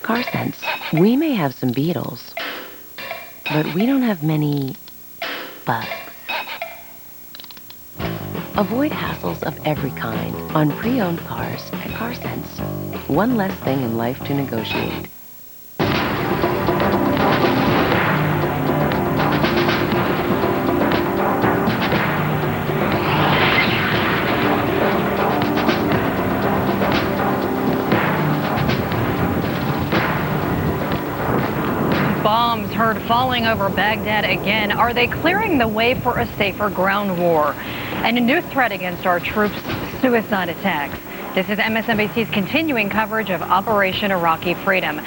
car sense. We may have some beetles, but we don't have many bugs. Avoid hassles of every kind on pre-owned cars at CarSense. One less thing in life to negotiate. Bombs heard falling over Baghdad again. Are they clearing the way for a safer ground war? And a new threat against our troops, suicide attacks. This is MSNBC's continuing coverage of Operation Iraqi Freedom.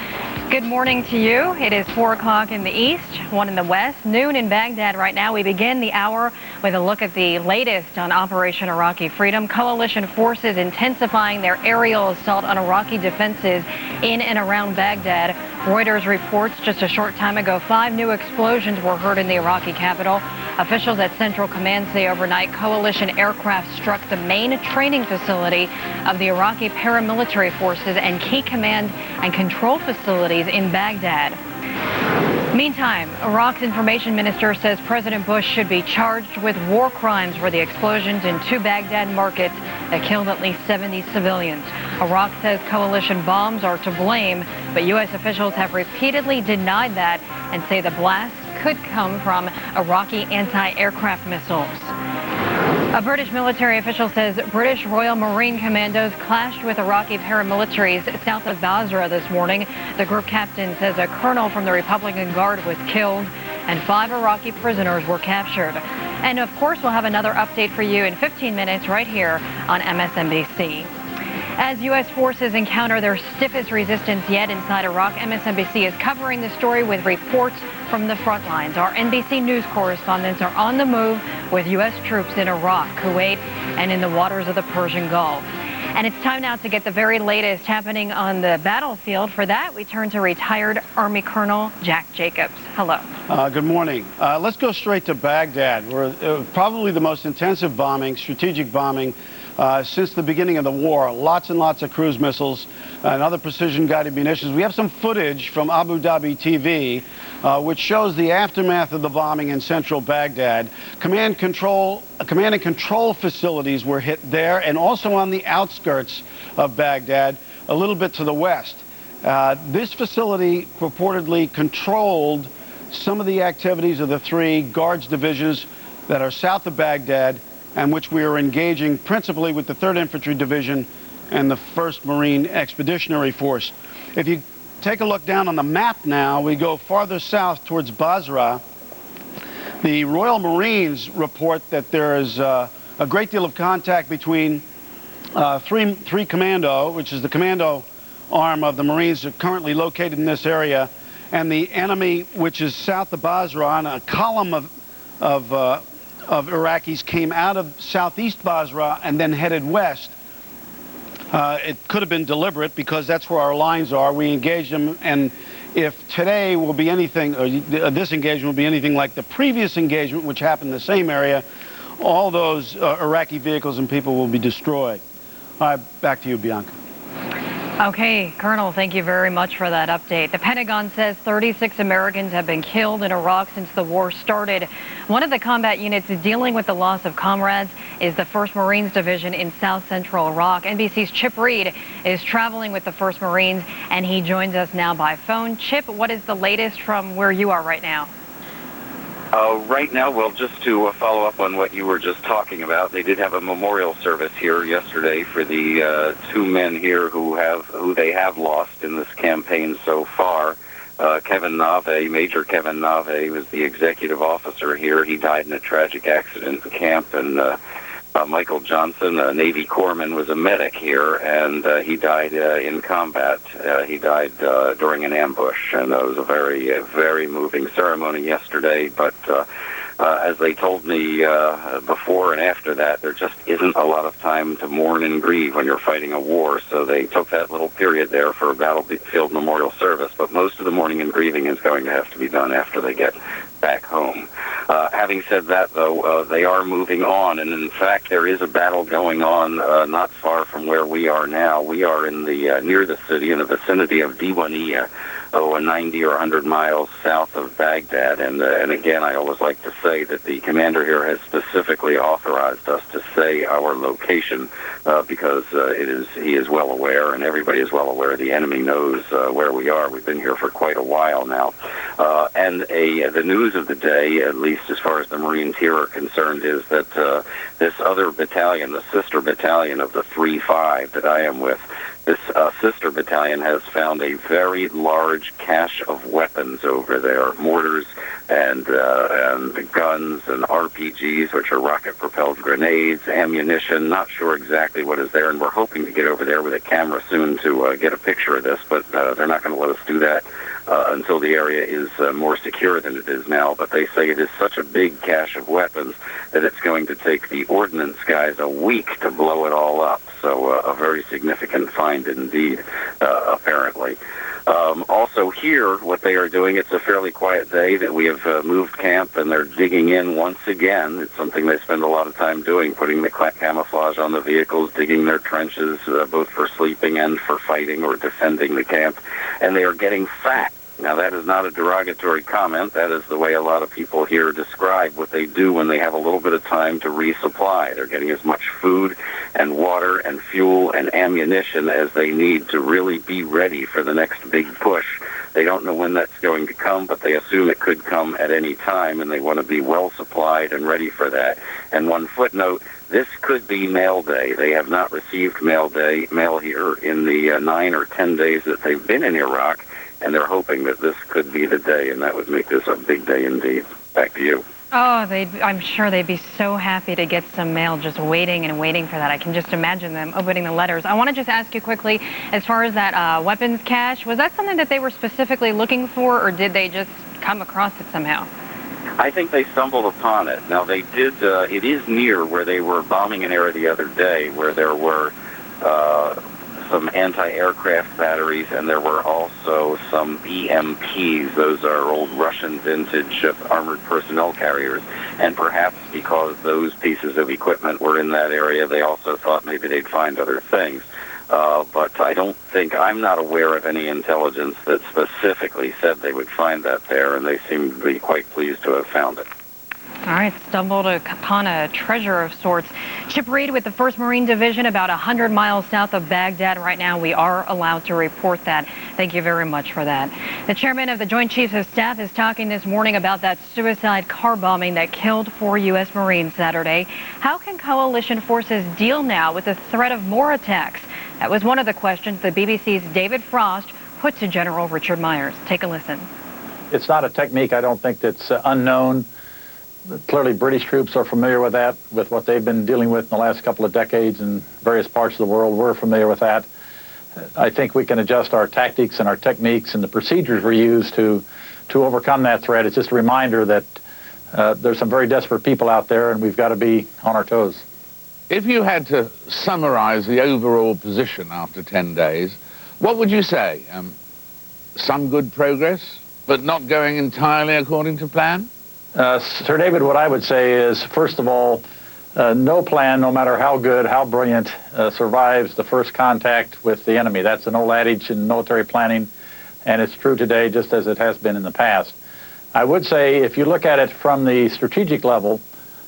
Good morning to you. It is 4 o'clock in the east, 1 in the west, noon in Baghdad right now. We begin the hour with a look at the latest on Operation Iraqi Freedom. Coalition forces intensifying their aerial assault on Iraqi defenses in and around Baghdad. Reuters reports just a short time ago, 5 new explosions were heard in the Iraqi capital. Officials at Central Command say overnight coalition aircraft struck the main training facility of the Iraqi paramilitary forces and key command and control facilities in Baghdad. Meantime, Iraq's information minister says President Bush should be charged with war crimes for the explosions in 2 Baghdad markets that killed at least 70 civilians. Iraq says coalition bombs are to blame, but U.S. officials have repeatedly denied that and say the blasts could come from Iraqi anti-aircraft missiles. A British military official says British Royal Marine Commandos clashed with Iraqi paramilitaries south of Basra this morning. The group captain says a colonel from the Republican Guard was killed and 5 Iraqi prisoners were captured. And of course, we'll have another update for you in 15 minutes right here on MSNBC. As U.S. forces encounter their stiffest resistance yet inside Iraq, MSNBC is covering the story with reports from the front lines. Our NBC News correspondents are on the move with U.S. troops in Iraq, Kuwait, and in the waters of the Persian Gulf. And it's time now to get the very latest happening on the battlefield. For that, we turn to retired Army Colonel Jack Jacobs. Hello. Good morning. Let's go straight to Baghdad, where probably the most intensive bombing, strategic bombing, since the beginning of the war. Lots and lots of cruise missiles and other precision-guided munitions. We have some footage from Abu Dhabi TV, which shows the aftermath of the bombing in central Baghdad. Command and control facilities were hit there, and also on the outskirts of Baghdad, a little bit to the west. This facility purportedly controlled some of the activities of the 3 guards divisions that are south of Baghdad, and which we are engaging principally with the 3rd Infantry Division and the 1st Marine Expeditionary Force. If you take a look down on the map now, we go farther south towards Basra. The Royal Marines report that there is a great deal of contact between 3 Commando, which is the commando arm of the Marines currently located in this area, and the enemy, which is south of Basra, and a column of Iraqis came out of southeast Basra and then headed west. It could have been deliberate because that's where our lines are. We engaged them, and if today will be anything, or this engagement will be anything like the previous engagement, which happened in the same area, all those Iraqi vehicles and people will be destroyed. All right, back to you, Bianca. Okay, Colonel, thank you very much for that update. The Pentagon says 36 Americans have been killed in Iraq since the war started. One of the combat units dealing with the loss of comrades is the 1st Marines Division in south central Iraq. NBC's Chip Reed is traveling with the 1st Marines, and he joins us now by phone. Chip, what is the latest from where you are right now? Right now, well, just to follow up on what you were just talking about, they did have a memorial service here yesterday for the 2 men here who they have lost in this campaign so far. Kevin Nave, Major Kevin Nave, was the executive officer here. He died in a tragic accident in camp, and Michael Johnson, a Navy corpsman, was a medic here, and he died in combat. He died during an ambush, and it was a very, very moving ceremony yesterday. But as they told me before and after that, there just isn't a lot of time to mourn and grieve when you're fighting a war. So they took that little period there for a battlefield memorial service. But most of the mourning and grieving is going to have to be done after they get back home. Having said that, though, they are moving on, and in fact, there is a battle going on not far from where we are now. We are in the near the city, in the vicinity of Diwaniyah, 90 or 100 miles south of Baghdad. And again, I always like to say that the commander here has specifically authorized us to say our location because he is well aware, and everybody is well aware. The enemy knows where we are. We've been here for quite a while now. And the news of the day, at least as far as the Marines here are concerned, is that this other battalion, the sister battalion of the 3-5 that I am with, this sister battalion has found a very large cache of weapons over there, mortars and guns and RPGs, which are rocket-propelled grenades, ammunition. Not sure exactly what is there, and we're hoping to get over there with a camera soon to get a picture of this, but they're not going to let us do that until the area is more secure than it is now. But they say it is such a big cache of weapons that it's going to take the ordnance guys a week to blow it all up. So a very significant find indeed, apparently. Also here, what they are doing, it's a fairly quiet day that we have moved camp, and they're digging in once again. It's something they spend a lot of time doing, putting the camouflage on the vehicles, digging their trenches, both for sleeping and for fighting or defending the camp. And they are getting fat. Now, that is not a derogatory comment. That is the way a lot of people here describe what they do when they have a little bit of time to resupply. They're getting as much food and water and fuel and ammunition as they need to really be ready for the next big push. They don't know when that's going to come, but they assume it could come at any time, and they want to be well supplied and ready for that. And one footnote, this could be mail day. They have not received mail here in the 9 or 10 days that they've been in Iraq, and they're hoping that this could be the day, and that would make this a big day indeed. Back to you. Oh, I'm sure they'd be so happy to get some mail, just waiting and waiting for that. I can just imagine them opening the letters. I want to just ask you quickly, as far as that weapons cache, was that something that they were specifically looking for, or did they just come across it somehow? I think they stumbled upon it. Now, they did, it is near where they were bombing an area the other day, where there were some anti-aircraft batteries, and there were also some BMPs. Those are old Russian vintage armored personnel carriers. And perhaps because those pieces of equipment were in that area, they also thought maybe they'd find other things. But I'm not aware of any intelligence that specifically said they would find that there, and they seem to be quite pleased to have found it. All right, stumbled upon a treasure of sorts. Chip Reed with the 1st Marine Division, about 100 miles south of Baghdad right now. We are allowed to report that. Thank you very much for that. The chairman of the Joint Chiefs of Staff is talking this morning about that suicide car bombing that killed 4 U.S. Marines Saturday. How can coalition forces deal now with the threat of more attacks? That was one of the questions the BBC's David Frost put to General Richard Myers. Take a listen. It's not a technique, I don't think, that's unknown. Clearly, British troops are familiar with that, with what they've been dealing with in the last couple of decades in various parts of the world. We're familiar with that. I think we can adjust our tactics and our techniques and the procedures we use to overcome that threat. It's just a reminder that there's some very desperate people out there, and we've got to be on our toes. If you had to summarize the overall position after 10 days, what would you say? Some good progress, but not going entirely according to plan? Sir David, what I would say is, first of all, no plan, no matter how good, how brilliant, survives the first contact with the enemy. That's an old adage in military planning, and it's true today just as it has been in the past. I would say, if you look at it from the strategic level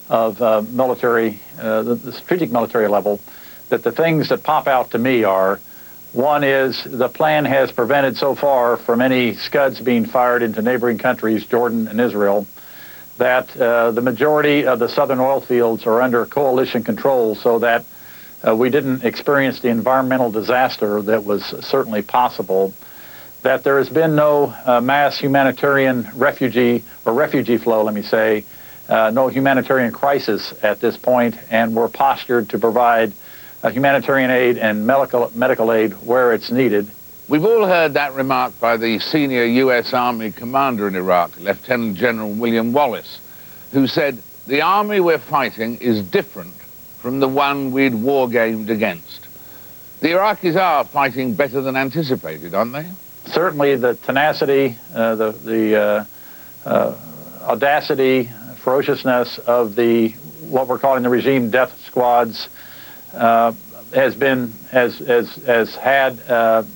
of the strategic military level, that the things that pop out to me are, one is the plan has prevented so far from any Scuds being fired into neighboring countries, Jordan and Israel, that the majority of the southern oil fields are under coalition control, so that we didn't experience the environmental disaster that was certainly possible, that there has been no mass humanitarian refugee flow, let me say, no humanitarian crisis at this point, and we're postured to provide humanitarian aid and medical aid where it's needed. We've all heard that remark by the senior U.S. Army commander in Iraq, Lieutenant General William Wallace, who said, "The army we're fighting is different from the one we'd war-gamed against." The Iraqis are fighting better than anticipated, aren't they? Certainly the tenacity, audacity, ferociousness of what we're calling the regime death squads has had,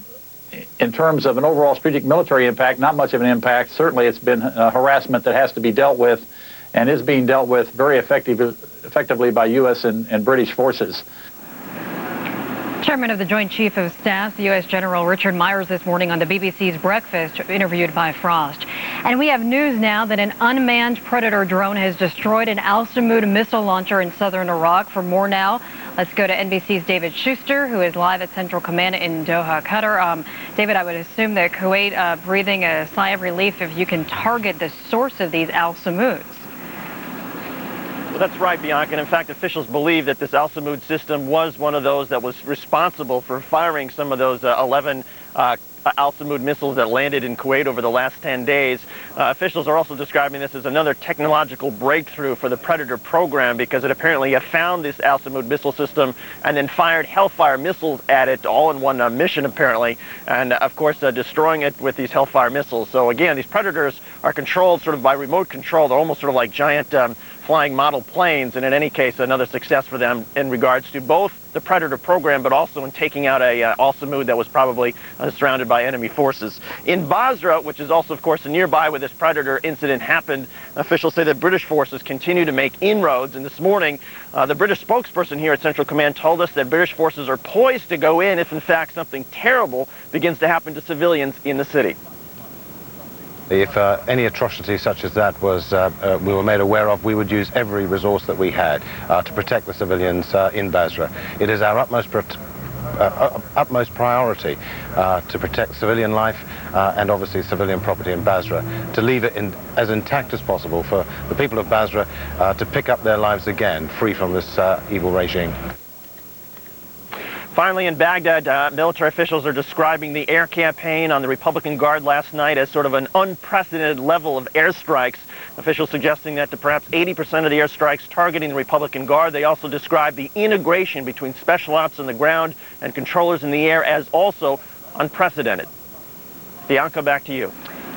in terms of an overall strategic military impact, not much of an impact. Certainly it's been harassment that has to be dealt with and is being dealt with very effectively by U.S. and British forces. Chairman of the Joint Chief of Staff, the U.S. General Richard Myers, this morning on the BBC's Breakfast, interviewed by Frost. And we have news now that an unmanned Predator drone has destroyed an Al-Samud missile launcher in southern Iraq. For more now, let's go to NBC's David Schuster, who is live at Central Command in Doha, Qatar. David, I would assume that Kuwait breathing a sigh of relief if you can target the source of these Al-Samuds. Well, that's right, Bianca. And in fact, officials believe that this Al-Samud system was one of those that was responsible for firing some of those 11 Al-Samud missiles that landed in Kuwait over the last 10 days. Officials are also describing this as another technological breakthrough for the Predator program, because it apparently found this Al-Samud missile system and then fired Hellfire missiles at it, all in one mission apparently, and of course destroying it with these Hellfire missiles. So again, these Predators are controlled sort of by remote control. They're almost sort of like giant flying model planes, and in any case, another success for them in regards to both the Predator program, but also in taking out a Al-Samud that was probably surrounded by enemy forces. In Basra, which is also, of course, nearby where this Predator incident happened, officials say that British forces continue to make inroads, and this morning, the British spokesperson here at Central Command told us that British forces are poised to go in if, in fact, something terrible begins to happen to civilians in the city. If any atrocity such as that we were made aware of, we would use every resource that we had to protect the civilians in Basra. It is our utmost priority to protect civilian life and obviously civilian property in Basra, to leave it as intact as possible for the people of Basra to pick up their lives again, free from this evil regime. Finally, in Baghdad, military officials are describing the air campaign on the Republican Guard last night as sort of an unprecedented level of airstrikes. Officials suggesting that to perhaps 80% of the airstrikes targeting the Republican Guard. They also describe the integration between special ops on the ground and controllers in the air as also unprecedented. Bianca, back to you.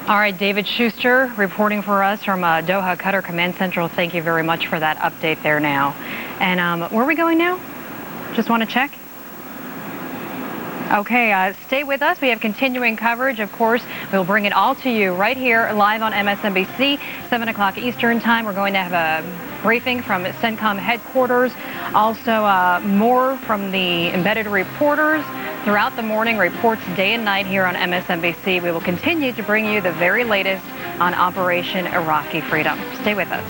All right, David Schuster reporting for us from Doha, Qatar Command Central. Thank you very much for that update there now. And where are we going now? Just want to check. Okay, stay with us. We have continuing coverage. Of course, we'll bring it all to you right here live on MSNBC, 7 o'clock Eastern time. We're going to have a briefing from CENTCOM headquarters. Also, more from the embedded reporters throughout the morning, reports day and night here on MSNBC. We will continue to bring you the very latest on Operation Iraqi Freedom. Stay with us.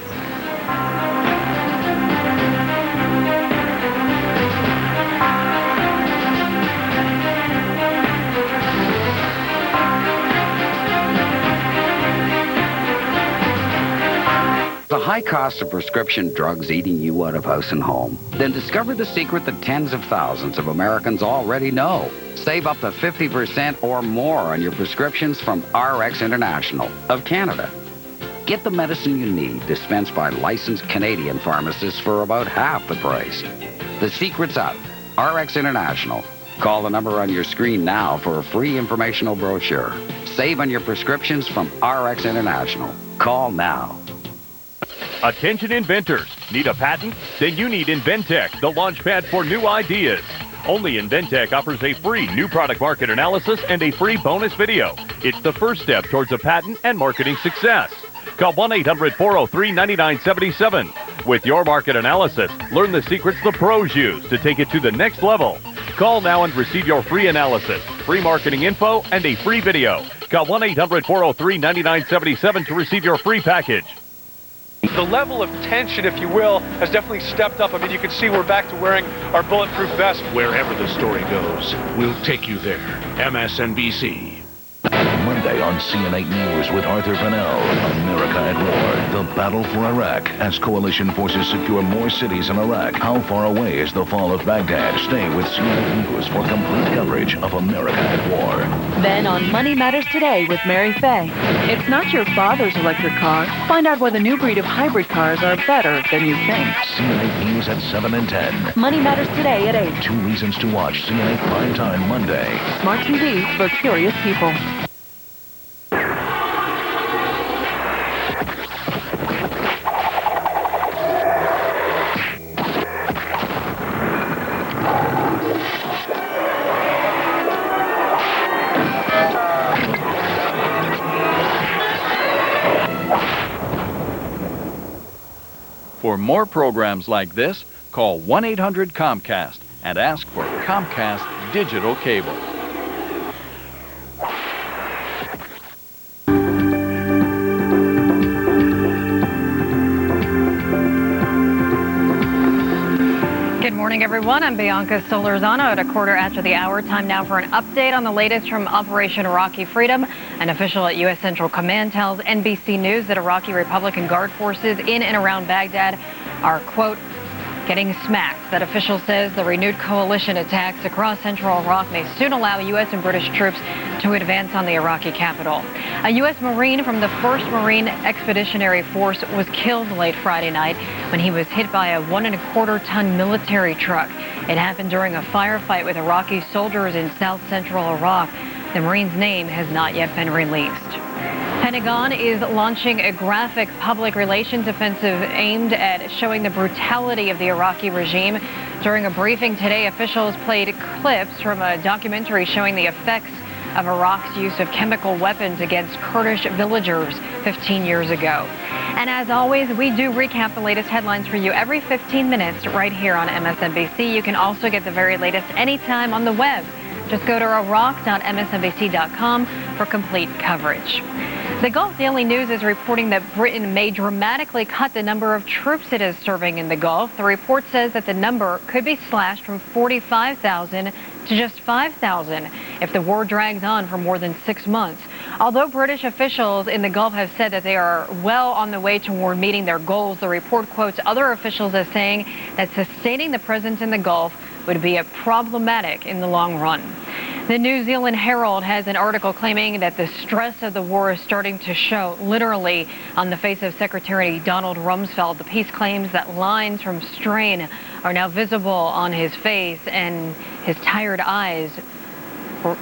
The high cost of prescription drugs eating you out of house and home? Then discover the secret that tens of thousands of Americans already know. Save up to 50% or more on your prescriptions from RX International of Canada. Get the medicine you need dispensed by licensed Canadian pharmacists for about half the price. The secret's out. RX International. Call the number on your screen now for a free informational brochure. Save on your prescriptions from RX International. Call now. Attention inventors. Need a patent? Then you need Inventec, the launchpad for new ideas. Only Inventec offers a free new product market analysis and a free bonus video. It's the first step towards a patent and marketing success. Call 1-800-403-9977. With your market analysis, learn the secrets the pros use to take it to the next level. Call now and receive your free analysis, free marketing info, and a free video. Call 1-800-403-9977 to receive your free package. The level of tension, if you will, has definitely stepped up. I mean, you can see we're back to wearing our bulletproof vest. Wherever the story goes, we'll take you there. MSNBC. Monday on CNN 8 News with Arthur Pennell. America at War. The battle for Iraq as coalition forces secure more cities in Iraq. How far away is the fall of Baghdad? Stay with CNN 8 News for complete coverage of America at War. Then on Money Matters Today with Mary Fay. It's not your father's electric car. Find out why the new breed of hybrid cars are better than you think. CNN 8 News at 7 and 10. Money Matters Today at 8. 2 reasons to watch CNN 8 Primetime Monday. Smart TV for curious people. For more programs like this, call 1-800-COMCAST and ask for Comcast Digital Cable. Good morning, everyone. I'm Bianca Solorzano at a quarter after the hour. Time now for an update on the latest from Operation Iraqi Freedom. An official at U.S. Central Command tells NBC News that Iraqi Republican Guard forces in and around Baghdad are, quote, getting smacked. That official says the renewed coalition attacks across central Iraq may soon allow U.S. and British troops to advance on the Iraqi capital. A U.S. Marine from the 1st Marine Expeditionary Force was killed late Friday night when he was hit by a 1.25-ton military truck. It happened during a firefight with Iraqi soldiers in south-central Iraq. The Marine's name has not yet been released. Pentagon is launching a graphic public relations offensive aimed at showing the brutality of the Iraqi regime. During a briefing today, officials played clips from a documentary showing the effects of Iraq's use of chemical weapons against Kurdish villagers 15 years ago. And as always, we do recap the latest headlines for you every 15 minutes right here on MSNBC. You can also get the very latest anytime on the web. Just go to iraq.msnbc.com for complete coverage. The Gulf Daily News is reporting that Britain may dramatically cut the number of troops it is serving in the Gulf. The report says that the number could be slashed from 45,000 to just 5,000 if the war drags on for more than 6 months. Although British officials in the Gulf have said that they are well on the way toward meeting their goals, the report quotes other officials as saying that sustaining the presence in the Gulf would be problematic in the long run. The New Zealand Herald has an article claiming that the stress of the war is starting to show literally on the face of Secretary Donald Rumsfeld. The piece claims that lines from strain are now visible on his face, and his tired eyes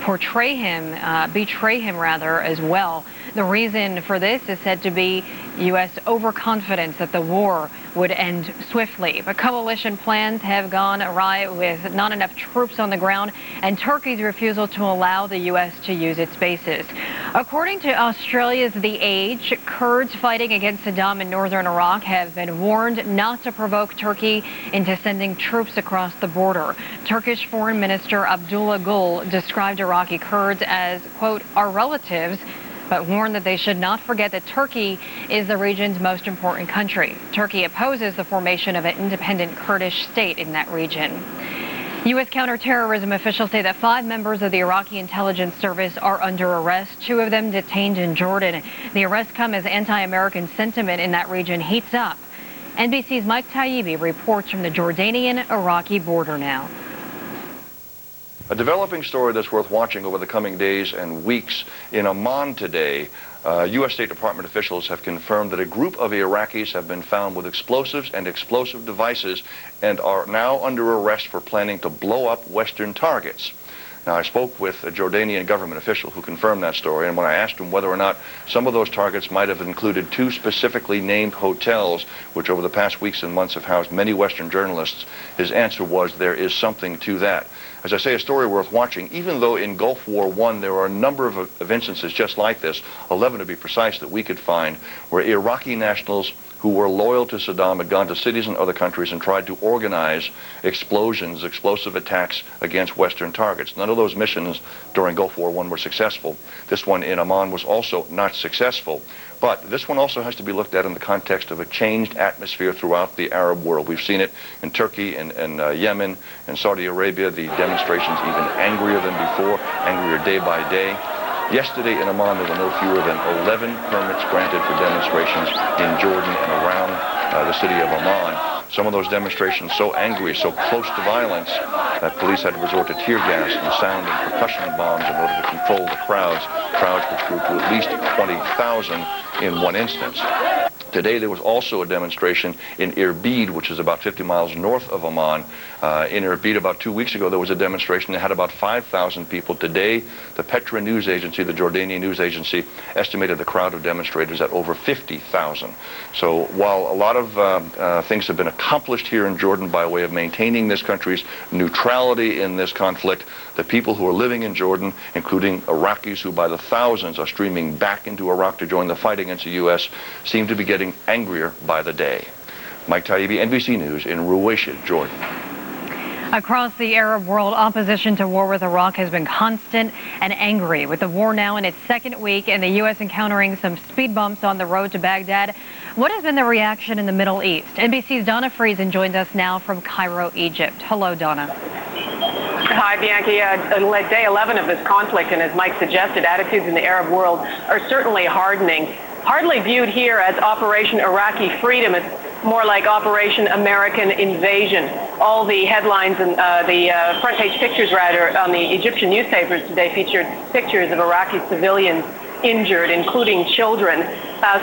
betray him as well. The reason for this is said to be U.S. overconfidence that the war would end swiftly. But coalition plans have gone awry with not enough troops on the ground and Turkey's refusal to allow the U.S. to use its bases. According to Australia's The Age, Kurds fighting against Saddam in northern Iraq have been warned not to provoke Turkey into sending troops across the border. Turkish Foreign Minister Abdullah Gül described Iraqi Kurds as, quote, our relatives, but warned that they should not forget that Turkey is the region's most important country. Turkey opposes the formation of an independent Kurdish state in that region. U.S. counterterrorism officials say that 5 members of the Iraqi intelligence service are under arrest, 2 of them detained in Jordan. The arrests come as anti-American sentiment in that region heats up. NBC's Mike Taibbi reports from the Jordanian-Iraqi border now. A developing story that's worth watching over the coming days and weeks. In Amman today, U.S. State Department officials have confirmed that a group of Iraqis have been found with explosives and explosive devices and are now under arrest for planning to blow up Western targets. Now, I spoke with a Jordanian government official who confirmed that story, and when I asked him whether or not some of those targets might have included 2 specifically named hotels, which over the past weeks and months have housed many Western journalists, his answer was there is something to that. As I say, a story worth watching, even though in Gulf War I there are a number of instances just like this, 11 to be precise, that we could find, where Iraqi nationals who were loyal to Saddam had gone to cities and other countries and tried to organize explosions, explosive attacks against Western targets. None of those missions during Gulf War I were successful. This one in Amman was also not successful. But this one also has to be looked at in the context of a changed atmosphere throughout the Arab world. We've seen it in Turkey and Yemen and Saudi Arabia. The demonstrations even angrier than before, angrier day by day. Yesterday in Amman, there were no fewer than 11 permits granted for demonstrations in Jordan and around the city of Amman. Some of those demonstrations so angry, so close to violence, that police had to resort to tear gas and sound and percussion bombs in order to control the crowds which grew to at least 20,000 in one instance. Today there was also a demonstration in Irbid, which is about 50 miles north of Amman. In Irbid about 2 weeks ago there was a demonstration that had about 5,000 people. Today the Petra news agency, the Jordanian news agency, estimated the crowd of demonstrators at over 50,000. So while a lot of things have been accomplished here in Jordan by way of maintaining this country's neutrality in this conflict, the people who are living in Jordan, including Iraqis who by the thousands are streaming back into Iraq to join the fight against the U.S., seem to be getting angrier by the day. Mike Taibbi, NBC News in Ruwayshah, Jordan. Across the Arab world, opposition to war with Iraq has been constant and angry, with the war now in its second week and the U.S. encountering some speed bumps on the road to Baghdad. What has been the reaction in the Middle East? NBC's Donna Friesen joins us now from Cairo, Egypt. Hello, Donna. Hi, Bianchi. Day 11 of this conflict, and as Mike suggested, attitudes in the Arab world are certainly hardening. Hardly viewed here as Operation Iraqi Freedom. It's more like Operation American Invasion. All the headlines and the front page pictures, rather, on the Egyptian newspapers today featured pictures of Iraqi civilians injured, including children.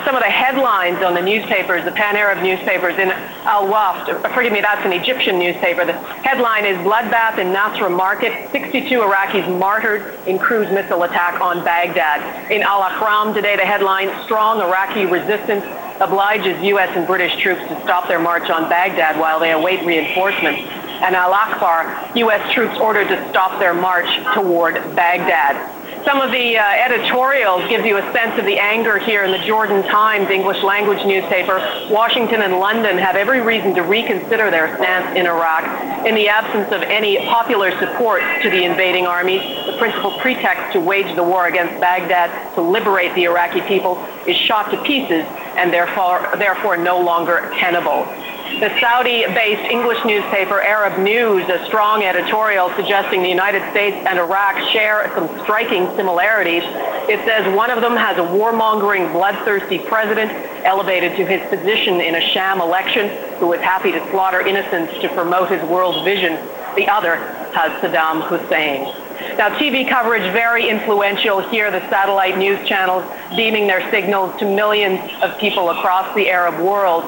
Some of the headlines on the newspapers, the Pan-Arab newspapers in Al-Wafd, forgive me, that's an Egyptian newspaper. The headline is Bloodbath in Nasra Market, 62 Iraqis martyred in cruise missile attack on Baghdad. In Al-Ahram today, the headline, Strong Iraqi Resistance obliges U.S. and British troops to stop their march on Baghdad while they await reinforcements. And Al-Akbar, U.S. troops ordered to stop their march toward Baghdad. Some of the editorials gives you a sense of the anger here in the Jordan Times, English language newspaper. Washington and London have every reason to reconsider their stance in Iraq. In the absence of any popular support to the invading armies, the principal pretext to wage the war against Baghdad to liberate the Iraqi people is shot to pieces and therefore no longer tenable. The Saudi-based English newspaper Arab News, a strong editorial suggesting the United States and Iraq share some striking similarities. It says one of them has a warmongering, bloodthirsty president elevated to his position in a sham election who is happy to slaughter innocents to promote his world vision. The other has Saddam Hussein. Now, TV coverage very influential here, the satellite news channels beaming their signals to millions of people across the Arab world.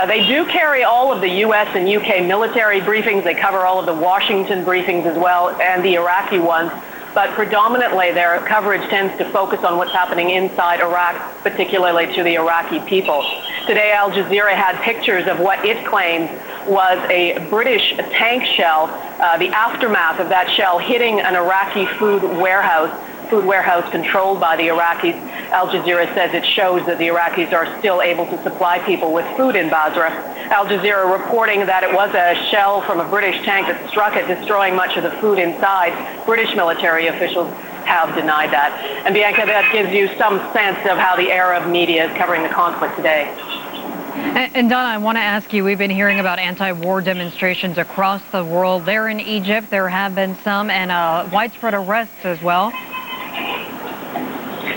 They do carry all of the U.S. and U.K. military briefings. They cover all of the Washington briefings as well, and the Iraqi ones. But predominantly their coverage tends to focus on what's happening inside Iraq, particularly to the Iraqi people. Today, Al Jazeera had pictures of what it claims was a British tank shell, the aftermath of that shell hitting an Iraqi food warehouse controlled by the Iraqis. Al Jazeera says it shows that the Iraqis are still able to supply people with food in Basra. Al Jazeera reporting that it was a shell from a British tank that struck it, destroying much of the food inside. British military officials have denied that. And Bianca, that gives you some sense of how the Arab media is covering the conflict today. And Donna, I want to ask you, we've been hearing about anti-war demonstrations across the world. There in Egypt, there have been some, and widespread arrests as well.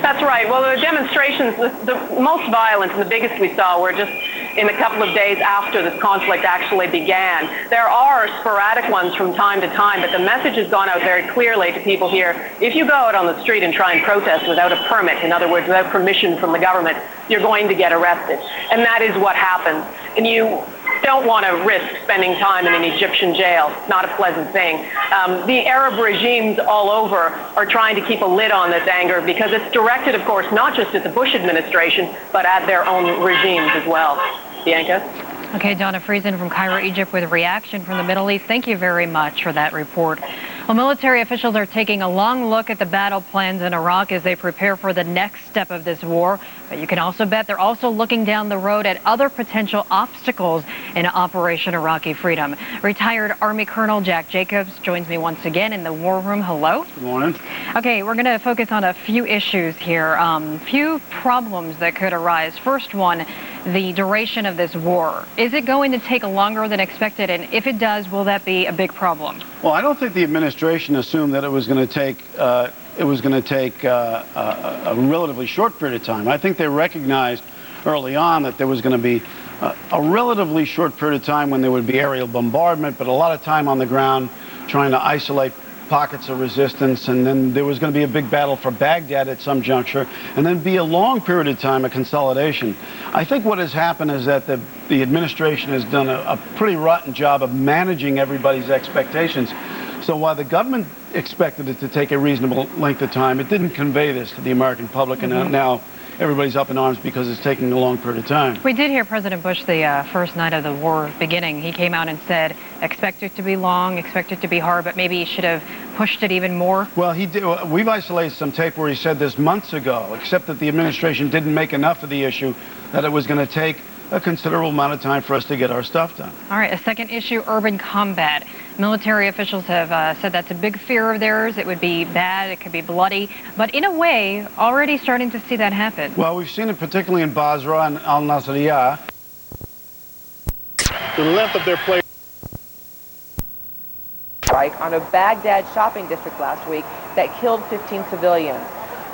That's right. Well, the demonstrations, the most violent and the biggest we saw were just in a couple of days after this conflict actually began. There are sporadic ones from time to time, but the message has gone out very clearly to people here. If you go out on the street and try and protest without a permit, in other words, without permission from the government, you're going to get arrested. And that is what happens. And you don't want to risk spending time in an Egyptian jail. Not a pleasant thing. The Arab regimes all over are trying to keep a lid on this anger because it's directed, of course, not just at the Bush administration, but at their own regimes as well. Bianca? Okay, Donna Friesen from Cairo, Egypt, with a reaction from the Middle East. Thank you very much for that report. Well, military officials are taking a long look at the battle plans in Iraq as they prepare for the next step of this war. But you can also bet they're also looking down the road at other potential obstacles in Operation Iraqi Freedom. Retired Army Colonel Jack Jacobs joins me once again in the war room. Hello. Good morning. Okay, we're going to focus on a few issues here, few problems that could arise. First one, the duration of this war. Is it going to take longer than expected? And if it does, will that be a big problem? Well, I don't think the administration assumed that it was going to take a relatively short period of time. I think they recognized early on that there was going to be a relatively short period of time when there would be aerial bombardment, but a lot of time on the ground trying to isolate pockets of resistance, and then there was going to be a big battle for Baghdad at some juncture, and then be a long period of time of consolidation. I think what has happened is that the administration has done a pretty rotten job of managing everybody's expectations. So while the government expected it to take a reasonable length of time, it didn't convey this to the American public, and now everybody's up in arms because it's taking a long period of time. We did hear President Bush the first night of the war beginning. He came out and said, expect it to be long, expect it to be hard, but maybe he should have pushed it even more. Well, he did. We've isolated some tape where he said this months ago, except that the administration didn't make enough of the issue, that it was going to take a considerable amount of time for us to get our stuff done. All right, a second issue, urban combat. Military officials have said that's a big fear of theirs. It would be bad, it could be bloody, but in a way, already starting to see that happen. Well, we've seen it particularly in Basra and al-Nasiriyah. The length of their play. Strike on a Baghdad shopping district last week that killed 15 civilians.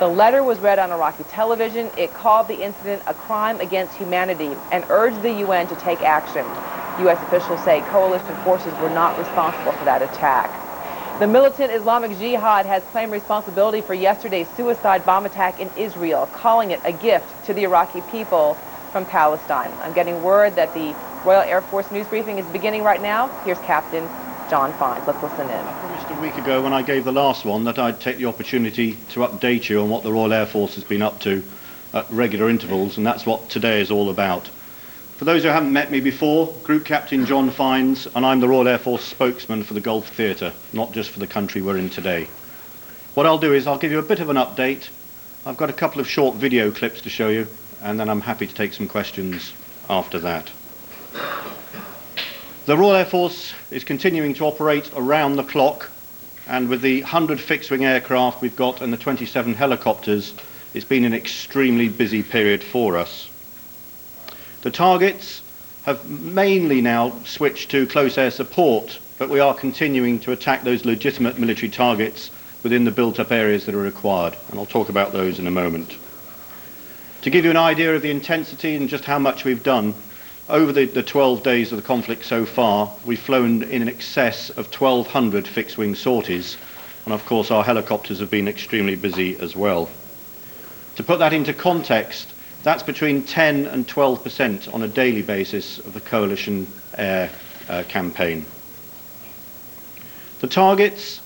The letter was read on Iraqi television. It called the incident a crime against humanity and urged the UN to take action. U.S. officials say coalition forces were not responsible for that attack. The militant Islamic Jihad has claimed responsibility for yesterday's suicide bomb attack in Israel, calling it a gift to the Iraqi people from Palestine. I'm getting word that the Royal Air Force news briefing is beginning right now. Here's Captain John Fines. Let's listen in. I promised a week ago when I gave the last one that I'd take the opportunity to update you on what the Royal Air Force has been up to at regular intervals, and that's what today is all about. For those who haven't met me before, Group Captain John Fines, and I'm the Royal Air Force spokesman for the Gulf Theatre, not just for the country we're in today. What I'll do is I'll give you a bit of an update. I've got a couple of short video clips to show you, and then I'm happy to take some questions after that. The Royal Air Force is continuing to operate around the clock, and with the 100 fixed-wing aircraft we've got and the 27 helicopters, it's been an extremely busy period for us. The targets have mainly now switched to close air support, but we are continuing to attack those legitimate military targets within the built-up areas that are required, and I'll talk about those in a moment. To give you an idea of the intensity and just how much we've done, over the 12 days of the conflict so far, we've flown in excess of 1,200 fixed-wing sorties, and of course our helicopters have been extremely busy as well. To put that into context, that's between 10 and 12% on a daily basis of the coalition air campaign. The targets,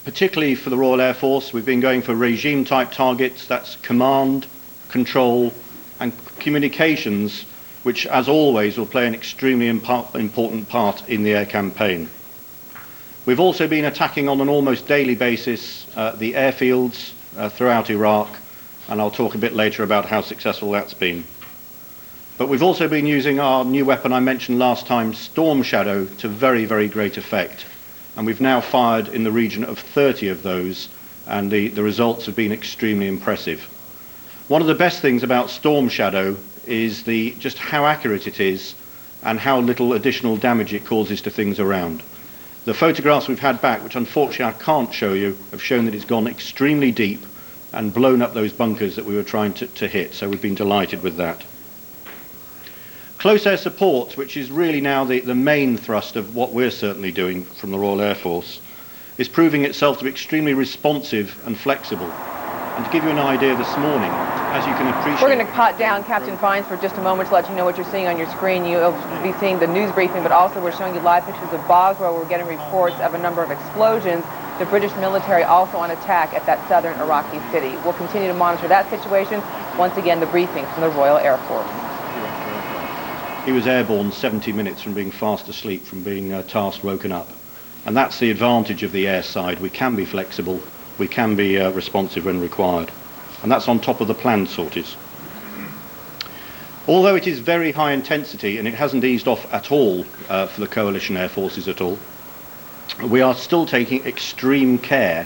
particularly for the Royal Air Force, we've been going for regime-type targets. That's command, control, and communications, which, as always, will play an extremely important part in the air campaign. We've also been attacking on an almost daily basis the airfields throughout Iraq, and I'll talk a bit later about how successful that's been. But we've also been using our new weapon I mentioned last time, Storm Shadow, to very, very great effect. And we've now fired in the region of 30 of those, and the results have been extremely impressive. One of the best things about Storm Shadow is just how accurate it is and how little additional damage it causes to things around. The photographs we've had back, which unfortunately I can't show you, have shown that it's gone extremely deep and blown up those bunkers that we were trying to hit, so we've been delighted with that. Close air support, which is really now the main thrust of what we're certainly doing from the Royal Air Force, is proving itself to be extremely responsive and flexible. And to give you an idea this morning, as you can appreciate... We're going to pot down Captain Fines for just a moment to let you know what you're seeing on your screen. You'll be seeing the news briefing, but also we're showing you live pictures of Basra. We're getting reports of a number of explosions. The British military also on attack at that southern Iraqi city. We'll continue to monitor that situation. Once again, the briefing from the Royal Air Force. He was airborne 70 minutes from being fast asleep, from being tasked woken up. And that's the advantage of the air side. We can be flexible. We can be responsive when required. And that's on top of the planned sorties. Although it is very high intensity, and it hasn't eased off at all for the coalition air forces at all, we are still taking extreme care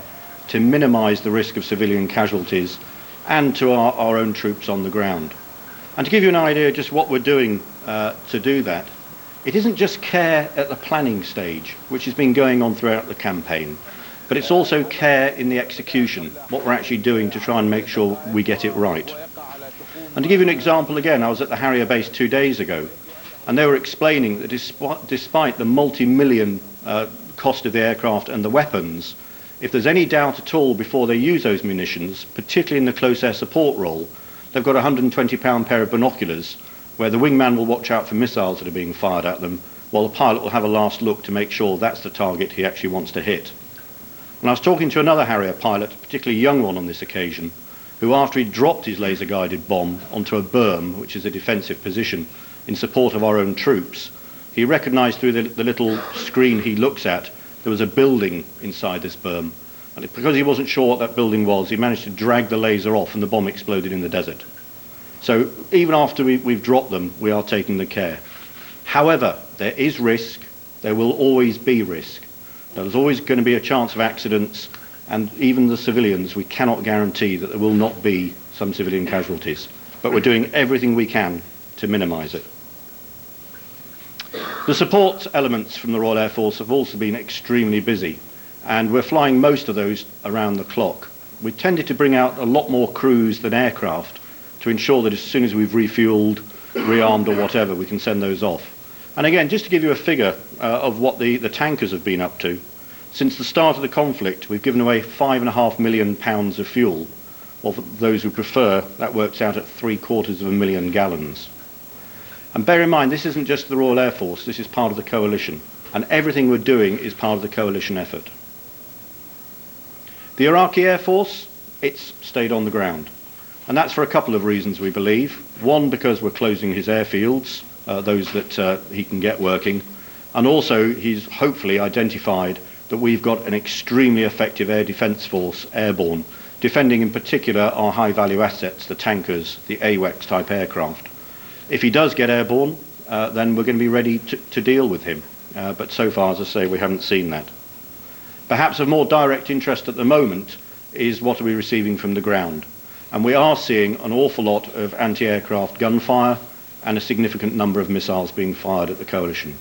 to minimise the risk of civilian casualties and to our own troops on the ground. And to give you an idea of just what we're doing to do that, it isn't just care at the planning stage, which has been going on throughout the campaign, but it's also care in the execution, what we're actually doing to try and make sure we get it right. And to give you an example again, I was at the Harrier base 2 days ago, and they were explaining that despite the multi-million cost of the aircraft and the weapons, if there's any doubt at all before they use those munitions, particularly in the close air support role, they've got a £120 pair of binoculars where the wingman will watch out for missiles that are being fired at them, while the pilot will have a last look to make sure that's the target he actually wants to hit. And I was talking to another Harrier pilot, a particularly young one on this occasion, who after he dropped his laser-guided bomb onto a berm, which is a defensive position, in support of our own troops, he recognised through the little screen he looks at there was a building inside this berm. And because he wasn't sure what that building was, he managed to drag the laser off and the bomb exploded in the desert. So even after we've dropped them, we are taking the care. However, there is risk. There will always be risk. There's always going to be a chance of accidents, and even the civilians, we cannot guarantee that there will not be some civilian casualties. But we're doing everything we can to minimise it. The support elements from the Royal Air Force have also been extremely busy, and we're flying most of those around the clock. We tended to bring out a lot more crews than aircraft to ensure that as soon as we've refueled, rearmed or whatever, we can send those off. And again, just to give you a figure of what the tankers have been up to, since the start of the conflict, we've given away £5.5 million of fuel. Or for those who prefer, that works out at 750,000 gallons. And bear in mind, this isn't just the Royal Air Force, this is part of the coalition. And everything we're doing is part of the coalition effort. The Iraqi Air Force, it's stayed on the ground. And that's for a couple of reasons, we believe. One, because we're closing his airfields, those that he can get working. And also, he's hopefully identified that we've got an extremely effective air defence force airborne, defending in particular our high-value assets, the tankers, the AWACS type aircraft. If he does get airborne, then we're going to be ready to deal with him. But so far, as I say, we haven't seen that. Perhaps of more direct interest at the moment is what are we receiving from the ground. And we are seeing an awful lot of anti-aircraft gunfire and a significant number of missiles being fired at the coalition.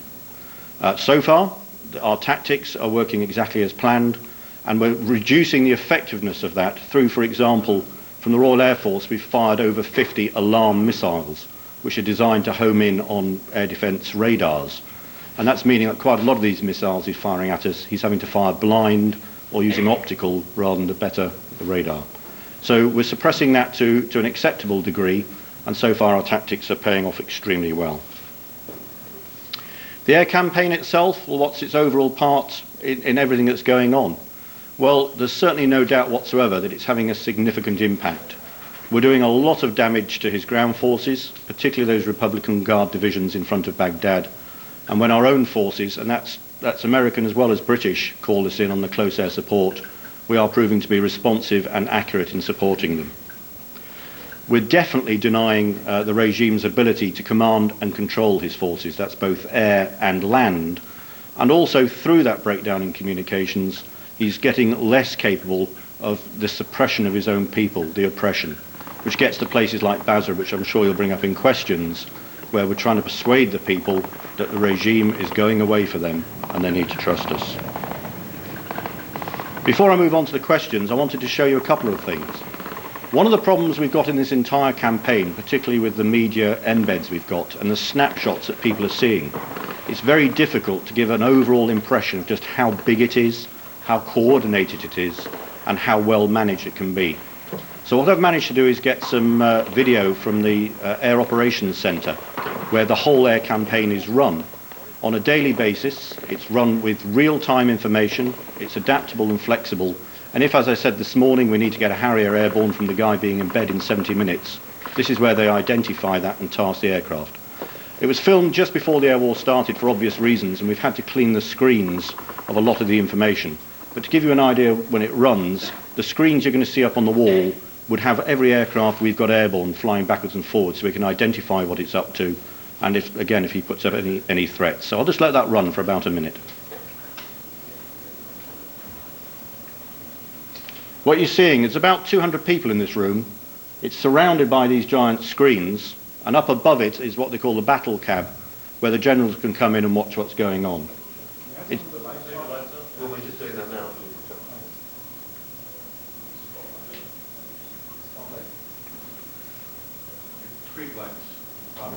So far, our tactics are working exactly as planned, and we're reducing the effectiveness of that through, for example, from the Royal Air Force, we've fired over 50 alarm missiles, which are designed to home in on air defence radars. And that's meaning that quite a lot of these missiles he's firing at us, he's having to fire blind or using optical rather than the radar. So we're suppressing that to an acceptable degree, and so far our tactics are paying off extremely well. The air campaign itself, well, what's its overall part in everything that's going on? Well, there's certainly no doubt whatsoever that it's having a significant impact. We're doing a lot of damage to his ground forces, particularly those Republican Guard divisions in front of Baghdad. And when our own forces, and that's American as well as British, call us in on the close air support, we are proving to be responsive and accurate in supporting them. We're definitely denying the regime's ability to command and control his forces. That's both air and land. And also through that breakdown in communications, he's getting less capable of the suppression of his own people, the oppression, which gets to places like Basra, which I'm sure you'll bring up in questions, where we're trying to persuade the people that the regime is going away for them and they need to trust us. Before I move on to the questions, I wanted to show you a couple of things. One of the problems we've got in this entire campaign, particularly with the media embeds we've got and the snapshots that people are seeing, it's very difficult to give an overall impression of just how big it is, how coordinated it is, and how well managed it can be. So what I've managed to do is get some video from the Air Operations Centre, where the whole air campaign is run. On a daily basis, it's run with real-time information, it's adaptable and flexible, and if, as I said this morning, we need to get a Harrier airborne from the guy being in bed in 70 minutes, this is where they identify that and task the aircraft. It was filmed just before the air war started for obvious reasons, and we've had to clean the screens of a lot of the information. But to give you an idea when it runs, the screens you're going to see up on the wall would have every aircraft we've got airborne flying backwards and forwards, so we can identify what it's up to, and if he puts up any threats. So I'll just let that run for about a minute. What you're seeing is about 200 people in this room. It's surrounded by these giant screens, and up above it is what they call the battle cab, where the generals can come in and watch what's going on.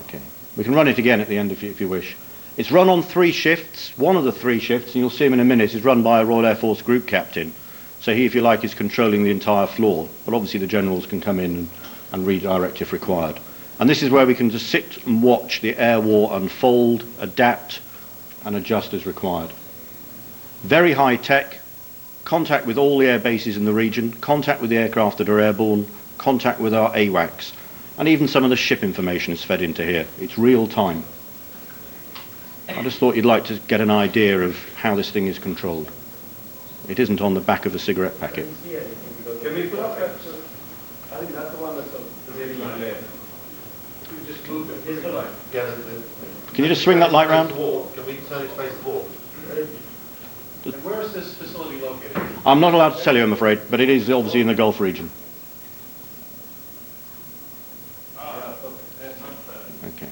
Okay. We can run it again at the end if you wish. It's run on 3 shifts. One of the 3 shifts, and you'll see him in a minute, is run by a Royal Air Force group captain. So he, if you like, is controlling the entire floor. But obviously the generals can come in and redirect if required. And this is where we can just sit and watch the air war unfold, adapt, and adjust as required. Very high tech, contact with all the air bases in the region, contact with the aircraft that are airborne, contact with our AWACS. And even some of the ship information is fed into here. It's real time. I just thought you'd like to get an idea of how this thing is controlled. It isn't on the back of a cigarette packet. Can we put up that? I think that's the one that's the lady on there. Can you just swing that light round? Can we turn it to face the wall? And where is this facility located? I'm not allowed to tell you, I'm afraid, but it is obviously in the Gulf region. Okay.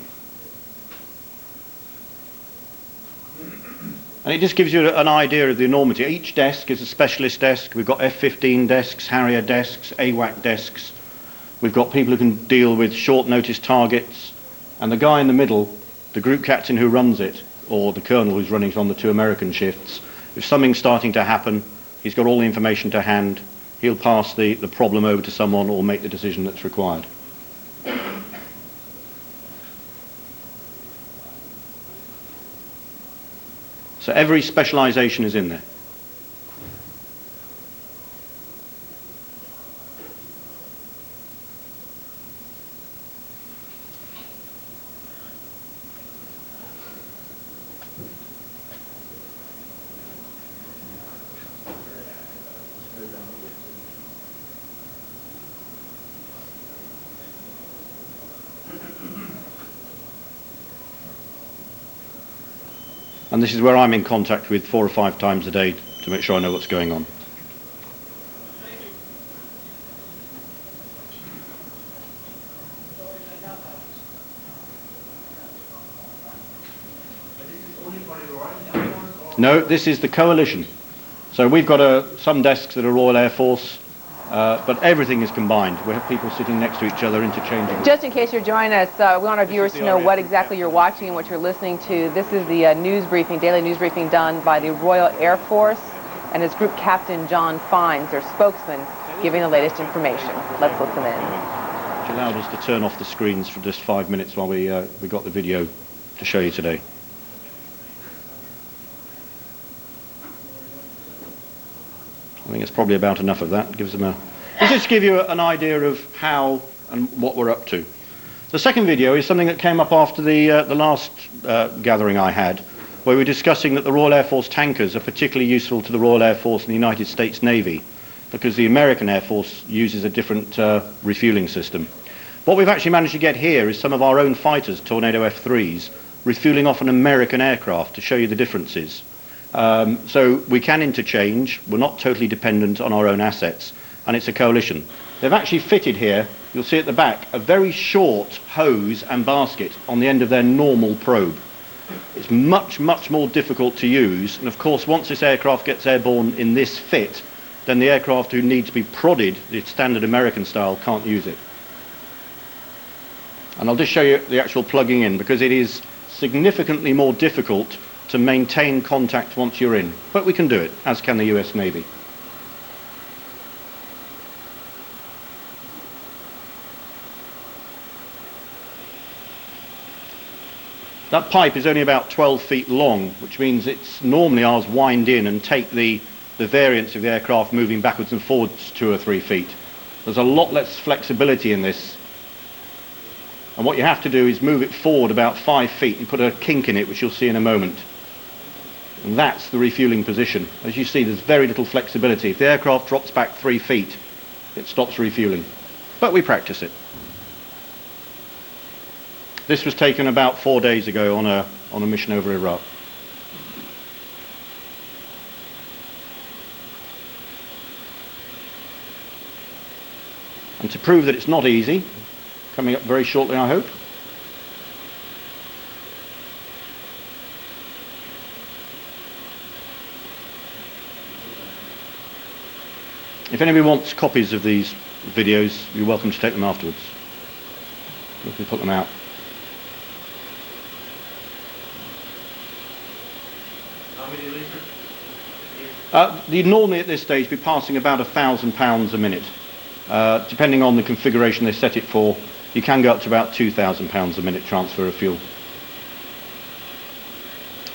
And it just gives you an idea of the enormity. Each desk is a specialist desk. We've got F-15 desks, Harrier desks, AWAC desks. We've got people who can deal with short notice targets. And the guy in the middle, the group captain who runs it, or the colonel who's running on the 2 American shifts, if something's starting to happen, he's got all the information to hand. He'll pass the problem over to someone or make the decision that's required. So every specialization is in there. And this is where I'm in contact with 4 or 5 times a day to make sure I know what's going on. No, this is the coalition. So we've got some desks that are Royal Air Force, but everything is combined. We have people sitting next to each other interchanging. Just in case you're joining us, we want our viewers to know what exactly you're watching and what you're listening to. This is the news briefing, daily news briefing done by the Royal Air Force and its Group Captain John Fines, their spokesman, giving the latest information. Let's listen in. Which allowed us to turn off the screens for just 5 minutes while we got the video to show you today. I think it's probably about enough of that. It gives them It'll just give you an idea of how and what we're up to. The second video is something that came up after the last gathering I had, where we were discussing that the Royal Air Force tankers are particularly useful to the Royal Air Force and the United States Navy, because the American Air Force uses a different refueling system. What we've actually managed to get here is some of our own fighters, Tornado F-3s, refueling off an American aircraft to show you the differences. So we can interchange. We're not totally dependent on our own assets, and it's a coalition. They've actually fitted here, you'll see at the back, a very short hose and basket on the end of their normal probe. It's much, much more difficult to use, and of course once this aircraft gets airborne in this fit, then the aircraft who need to be prodded, the standard American style, can't use it. And I'll just show you the actual plugging in, because it is significantly more difficult to maintain contact once you're in. But we can do it, as can the US Navy. That pipe is only about 12 feet long, which means it's normally ours wind in and take the variance of the aircraft moving backwards and forwards 2 or 3 feet. There's a lot less flexibility in this. And what you have to do is move it forward about 5 feet and put a kink in it, which you'll see in a moment. And that's the refueling position. As you see, there's very little flexibility. If the aircraft drops back 3 feet, it stops refueling. But we practice it. This was taken about 4 days ago on a mission over Iraq. And to prove that it's not easy, coming up very shortly, I hope. If anybody wants copies of these videos, you're welcome to take them afterwards. We can put them out. How many liters? You'd normally at this stage be passing about 1,000 pounds a minute. Depending on the configuration they set it for, you can go up to about 2,000 pounds a minute transfer of fuel.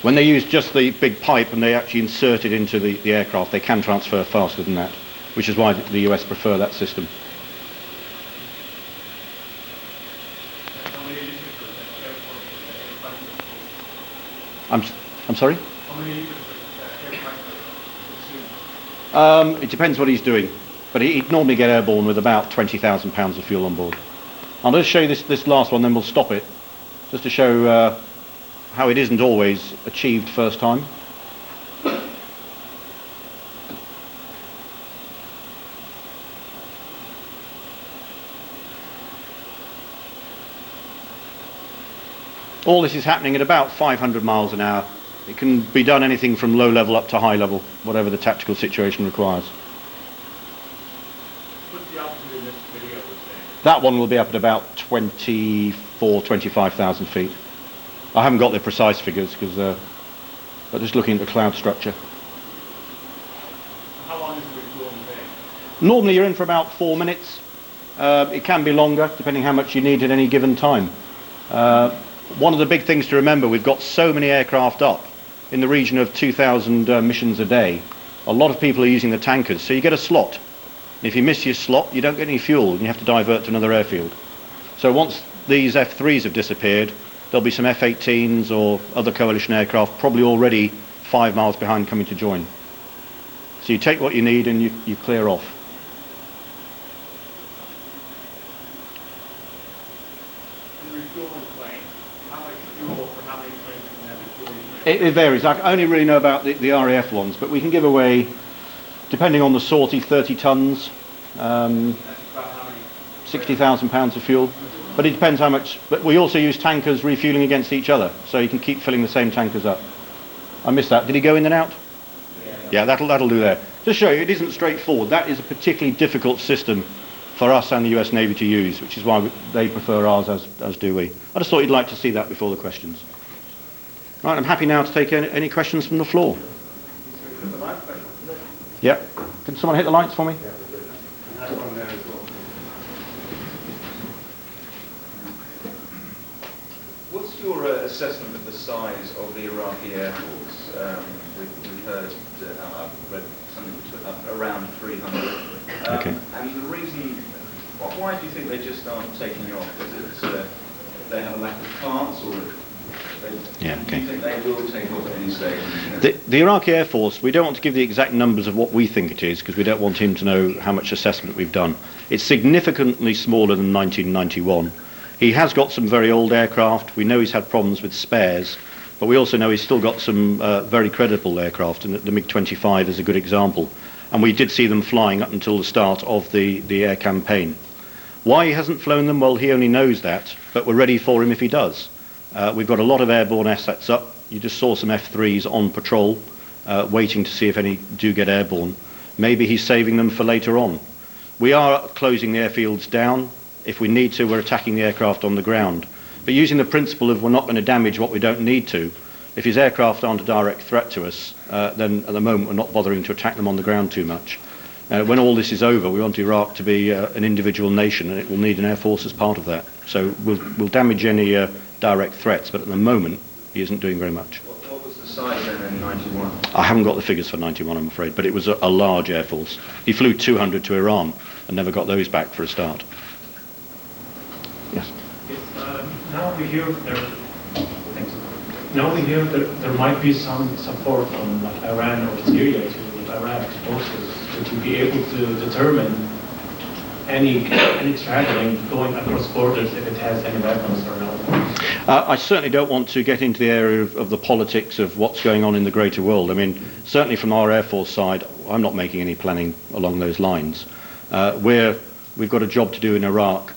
When they use just the big pipe and they actually insert it into the aircraft, they can transfer faster than that, which is why the US prefer that system. I'm sorry? It depends what he's doing, but he'd normally get airborne with about 20,000 pounds of fuel on board. I'll just show you this last one, then we'll stop it, just to show how it isn't always achieved first time. All this is happening at about 500 miles an hour. It can be done anything from low level up to high level, whatever the tactical situation requires. What's the altitude in this video we're saying? That one will be up at about 25,000 feet. I haven't got the precise figures because but just looking at the cloud structure. How long is the refueling take? Normally you're in for about 4 minutes. It can be longer depending how much you need at any given time. One of the big things to remember, we've got so many aircraft up in the region of 2,000 missions a day. A lot of people are using the tankers, so you get a slot. If you miss your slot, you don't get any fuel and you have to divert to another airfield. So once these F-3s have disappeared, there'll be some F-18s or other coalition aircraft probably already 5 miles behind coming to join. So you take what you need and you clear off. It varies. I only really know about the RAF ones, but we can give away, depending on the sortie, 30 tons, 60,000 pounds of fuel. But it depends how much. But we also use tankers refueling against each other, so you can keep filling the same tankers up. I missed that. Did he go in and out? Yeah, that'll do there. Just show you, it isn't straightforward. That is a particularly difficult system for us and the US Navy to use, which is why they prefer ours, as do we. I just thought you'd like to see that before the questions. Right, I'm happy now to take any questions from the floor. Yeah. Can someone hit the lights for me? What's your assessment of the size of the Iraqi Air Force? We've heard, I've read something around 300. Okay. And the reason, why do you think they just aren't taking off? Is it they have a lack of parts, or Yeah, okay. do you think they will take off at any stage? The Iraqi Air Force, we don't want to give the exact numbers of what we think it is because we don't want him to know how much assessment we've done. It's significantly smaller than 1991. He has got some very old aircraft. We know he's had problems with spares, but we also know he's still got some very credible aircraft, and the MiG-25 is a good example. And we did see them flying up until the start of the air campaign. Why he hasn't flown them, well, he only knows that, but we're ready for him if he does. We've got a lot of airborne assets up. You just saw some F-3s on patrol, waiting to see if any do get airborne. Maybe he's saving them for later on. We are closing the airfields down. If we need to, we're attacking the aircraft on the ground. But using the principle of we're not going to damage what we don't need to, if his aircraft aren't a direct threat to us, then at the moment we're not bothering to attack them on the ground too much. When all this is over, we want Iraq to be an individual nation, and it will need an air force as part of that. So we'll damage any direct threats, but at the moment he isn't doing very much. What was the size then in 91? I haven't got the figures for 91, I'm afraid, but it was a large air force. He flew 200 to Iran and never got those back for a start. Yes. Now we hear that there might be some support from Iran or Syria to Iraq's forces to be able to determine any traveling going across borders if it has any weapons or not. I certainly don't want to get into the area of the politics of what's going on in the greater world. I mean, certainly from our Air Force side, I'm not making any planning along those lines. We've got a job to do in Iraq.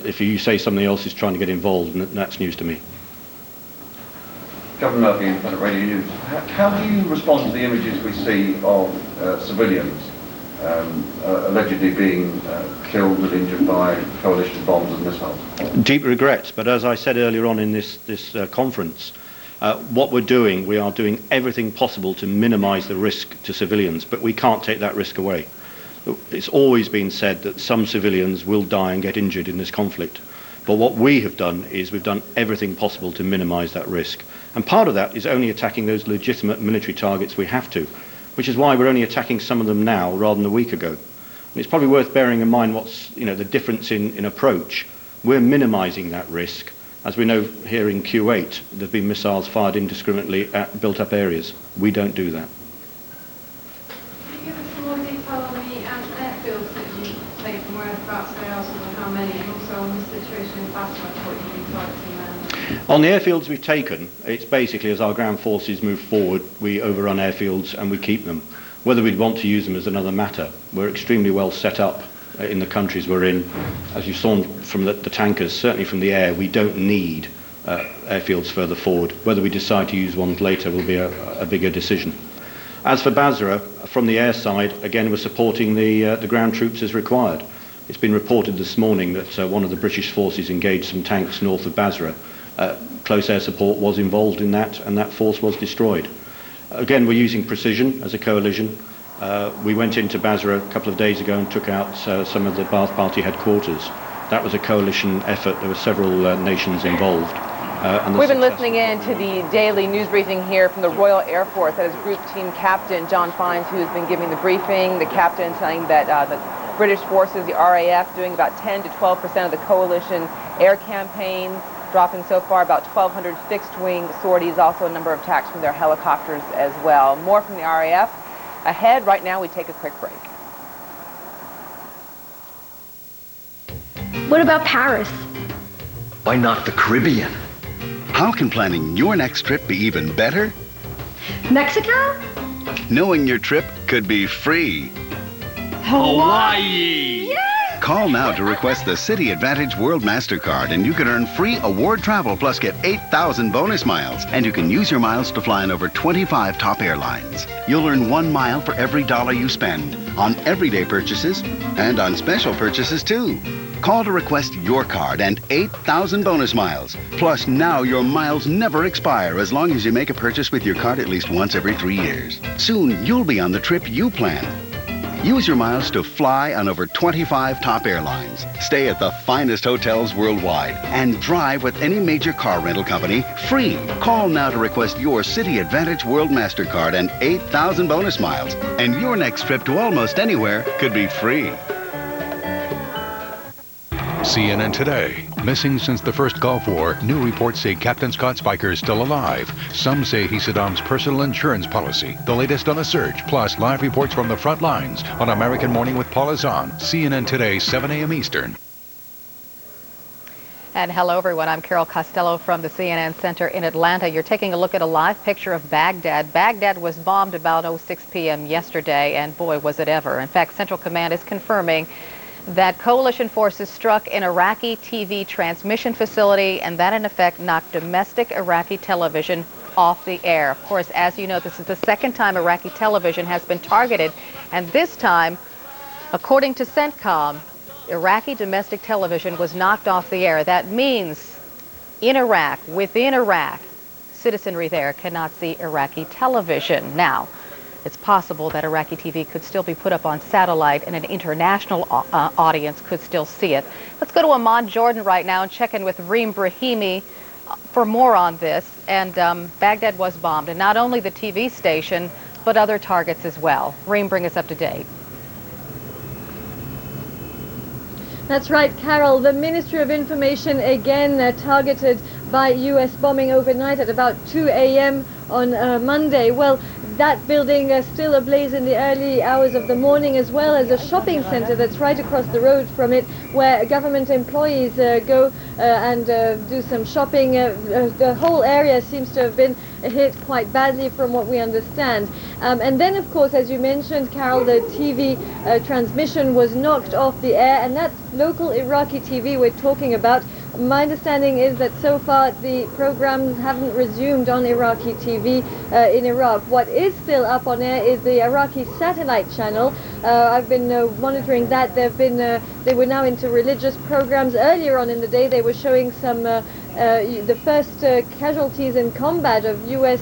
If you say somebody else is trying to get involved, that's news to me. Governor Murphy, Independent Radio News. How do you respond to the images we see of civilians allegedly being killed and injured by coalition bombs and missiles? Deep regret, but as I said earlier on in this conference, what we are doing everything possible to minimise the risk to civilians, but we can't take that risk away. It's always been said that some civilians will die and get injured in this conflict. But what we have done is we've done everything possible to minimise that risk. And part of that is only attacking those legitimate military targets we have to, which is why we're only attacking some of them now rather than a week ago. And it's probably worth bearing in mind what's the difference in approach. We're minimising that risk. As we know here in Kuwait, there have been missiles fired indiscriminately at built-up areas. We don't do that. Can you give us some more detail on the airfields that you take from whereabouts they are, and how many On the airfields we've taken, it's basically as our ground forces move forward, we overrun airfields and we keep them. Whether we'd want to use them is another matter. We're extremely well set up in the countries we're in. As you saw from the tankers, certainly from the air, we don't need airfields further forward. Whether we decide to use ones later will be a bigger decision. As for Basra, from the air side, again, we're supporting the ground troops as required. It's been reported this morning that one of the British forces engaged some tanks north of Basra. Close air support was involved in that, and that force was destroyed. Again, we're using precision as a coalition. We went into Basra a couple of days ago and took out some of the Ba'ath Party headquarters. That was a coalition effort. There were several nations involved. We've been listening in to the daily news briefing here from the Royal Air Force. That is Group Team Captain John Fines, who's been giving the briefing. The captain saying that the British forces, the RAF, doing about 10 to 12% of the coalition air campaign, dropping so far about 1,200 fixed-wing sorties, also a number of attacks from their helicopters as well. More from the RAF ahead. Right now, we take a quick break. What about Paris? Why not the Caribbean? How can planning your next trip be even better? Mexico? Knowing your trip could be free. Hawaii! Yay! Call now to request the City Advantage World MasterCard, and you can earn free award travel plus get 8,000 bonus miles. And you can use your miles to fly on over 25 top airlines. You'll earn 1 mile for every dollar you spend on everyday purchases and on special purchases too. Call to request your card and 8,000 bonus miles. Plus, now your miles never expire as long as you make a purchase with your card at least once every 3 years. Soon, you'll be on the trip you plan. Use your miles to fly on over 25 top airlines, stay at the finest hotels worldwide, and drive with any major car rental company free. Call now to request your City Advantage World MasterCard and 8,000 bonus miles, and your next trip to almost anywhere could be free. CNN Today. Missing since the first Gulf War, new reports say Captain Scott Spiker is still alive. Some say he's Saddam's personal insurance policy. The latest on the search, plus live reports from the front lines on American Morning with Paul Azan. CNN Today, 7 a.m. Eastern. And hello, everyone. I'm Carol Costello from the CNN Center in Atlanta. You're taking a look at a live picture of Baghdad. Baghdad was bombed about 06 p.m. yesterday, and boy, was it ever. In fact, Central Command is confirming that coalition forces struck an Iraqi TV transmission facility, and that in effect knocked domestic Iraqi television off the air. Of course, as you know, this is the second time Iraqi television has been targeted, and this time, according to CENTCOM, Iraqi domestic television was knocked off the air. That means in Iraq, within Iraq, citizenry there cannot see Iraqi television. Now, it's possible that Iraqi TV could still be put up on satellite and an international audience could still see it. Let's go to Amman, Jordan right now and check in with Reem Brahimi for more on this. And Baghdad was bombed, and not only the TV station, but other targets as well. Reem, bring us up to date. That's right, Carol. The Ministry of Information again targeted by U.S. bombing overnight at about 2 a.m. on Monday. Well, that building still ablaze in the early hours of the morning, as well as a shopping center that's right across the road from it, where government employees go and do some shopping. The whole area seems to have been hit quite badly from what we understand. And then, of course, as you mentioned, Carol, the TV transmission was knocked off the air, and that's local Iraqi TV we're talking about. My understanding is that so far the programs haven't resumed on Iraqi TV in Iraq. What is still up on air is the Iraqi satellite channel. I've been monitoring that. They were now into religious programs. Earlier on in the day, they were showing some the first casualties in combat of U.S.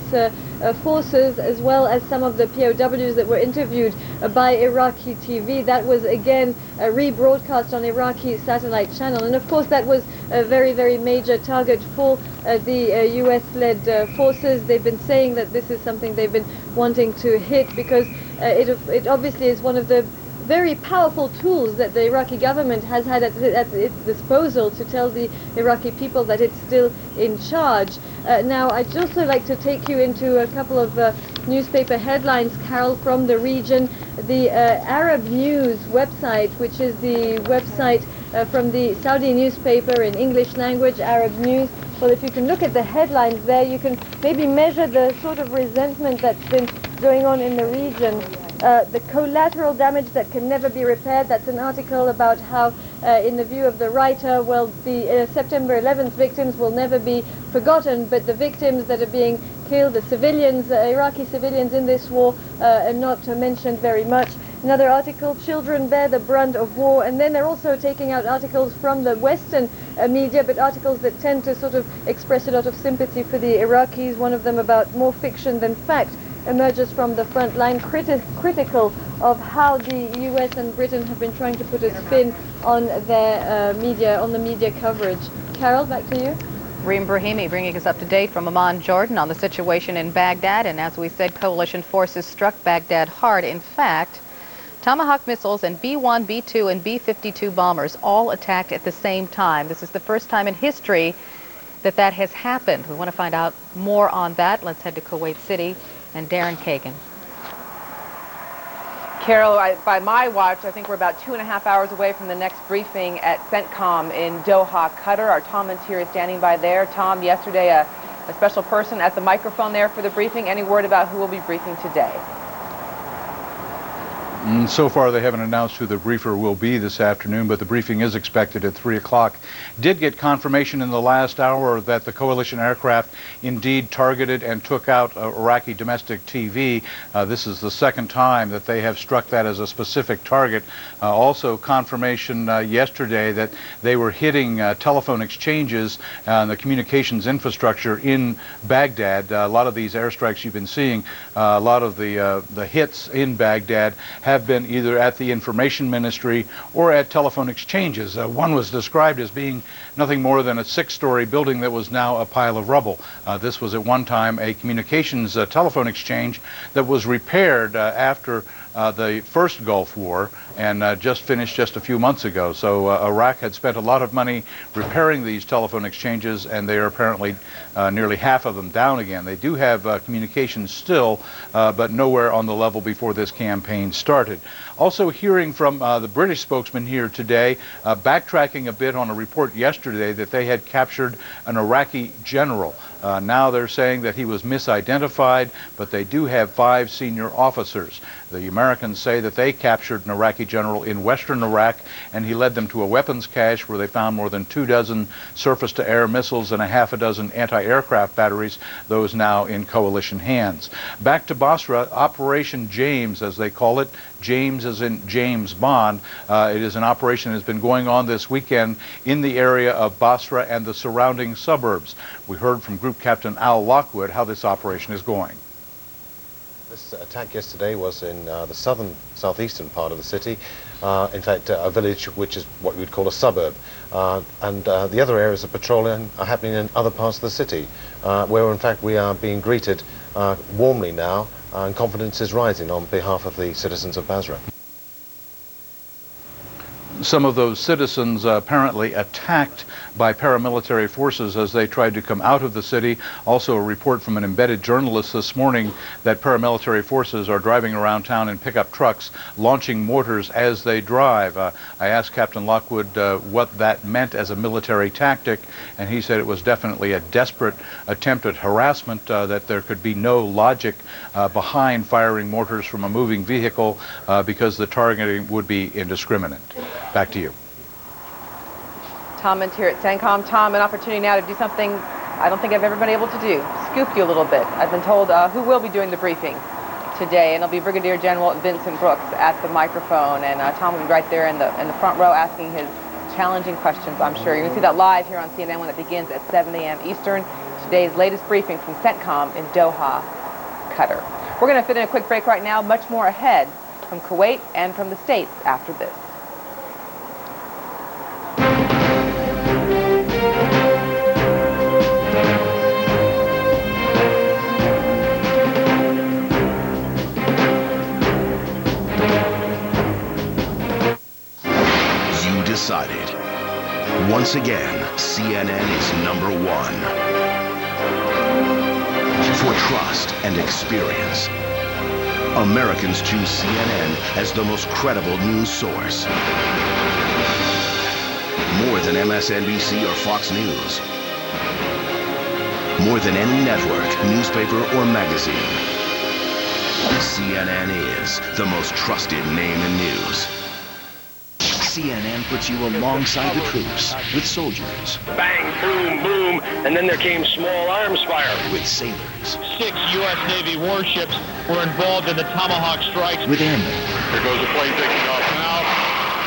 Forces, as well as some of the POWs that were interviewed by Iraqi TV. That was again rebroadcast on Iraqi satellite channel, and of course that was a very, very major target for the US-led forces. They've been saying that this is something they've been wanting to hit because it obviously is one of the very powerful tools that the Iraqi government has had at its disposal to tell the Iraqi people that it's still in charge. Now, I'd also like to take you into a couple of newspaper headlines, Carol, from the region. The Arab News website, which is the website from the Saudi newspaper in English language, Arab News. Well, if you can look at the headlines there, you can maybe measure the sort of resentment that's been going on in the region. The collateral damage that can never be repaired. That's an article about how, in the view of the writer, well, the September 11th victims will never be forgotten, but the victims that are being killed, the civilians, Iraqi civilians in this war, are not mentioned very much. Another article, children bear the brunt of war, and then they're also taking out articles from the Western media, but articles that tend to sort of express a lot of sympathy for the Iraqis. One of them about more fiction than fact emerges from the front line, critical of how the US and Britain have been trying to put a spin on their media, on the media coverage. Carol, back to you. Reem Brahimi bringing us up to date from Amman, Jordan on the situation in Baghdad. And as we said, coalition forces struck Baghdad hard. In fact, Tomahawk missiles and B-1, B-2, and B-52 bombers all attacked at the same time. This is the first time in history that that has happened. We want to find out more on that. Let's head to Kuwait City and Darren Kagan. Carol, by my watch, I think we're about 2.5 hours away from the next briefing at CENTCOM in Doha, Qatar. Our Tom Montier is standing by there. Tom, yesterday a special person at the microphone there for the briefing. Any word about who will be briefing today? So far, they haven't announced who the briefer will be this afternoon, but the briefing is expected at 3 o'clock. Did get confirmation in the last hour that the coalition aircraft indeed targeted and took out Iraqi domestic TV. This is the second time that they have struck that as a specific target. Also confirmation yesterday that they were hitting telephone exchanges and the communications infrastructure in Baghdad. A lot of these airstrikes you've been seeing, a lot of the hits in Baghdad have been either at the information ministry or at telephone exchanges. One was described as being nothing more than a 6-story building that was now a pile of rubble. This was at one time a communications telephone exchange that was repaired after the first Gulf War and just finished just a few months ago. So Iraq had spent a lot of money repairing these telephone exchanges, and they are apparently nearly half of them down again. They do have communications still, but nowhere on the level before this campaign started. Also hearing from the British spokesman here today, backtracking a bit on a report yesterday that they had captured an Iraqi general. Now they're saying that he was misidentified, but they do have 5 senior officers. The Americans say that they captured an Iraqi general in western Iraq, and he led them to a weapons cache where they found more than 24 surface-to-air missiles and a half a dozen anti-aircraft batteries, those now in coalition hands. Back to Basra, Operation James, as they call it. James as in James Bond. It is an operation that has been going on this weekend in the area of Basra and the surrounding suburbs. We heard from Group Captain Al Lockwood how this operation is going. This attack yesterday was in the southeastern part of the city, in fact a village which is what you would call a suburb, and the other areas of patrolling are happening in other parts of the city, where in fact we are being greeted warmly now, and confidence is rising on behalf of the citizens of Basra. Some of those citizens apparently attacked by paramilitary forces as they tried to come out of the city. Also a report from an embedded journalist this morning that paramilitary forces are driving around town in pickup trucks, launching mortars as they drive. I asked Captain Lockwood what that meant as a military tactic, and he said it was definitely a desperate attempt at harassment, that there could be no logic behind firing mortars from a moving vehicle because the targeting would be indiscriminate. Back to you. Tom Montier at CENTCOM. Tom, an opportunity now to do something I don't think I've ever been able to do. Scoop you a little bit. I've been told who will be doing the briefing today, and it'll be Brigadier General Vincent Brooks at the microphone, and Tom will be right there in the front row asking his challenging questions, I'm sure. You're going to see that live here on CNN when it begins at 7 a.m. Eastern. Today's latest briefing from CENTCOM in Doha, Qatar. We're going to fit in a quick break right now. Much more ahead from Kuwait and from the States after this. Decided. Once again, CNN is #1 for trust and experience. Americans choose CNN as the most credible news source. More than MSNBC or Fox News. More than any network, newspaper, or magazine. CNN is the most trusted name in news. CNN puts you alongside the troops with soldiers. Bang, boom, boom, and then there came small arms fire. With sailors. 6 U.S. Navy warships were involved in the Tomahawk strikes. With airmen. There goes a plane taking off now.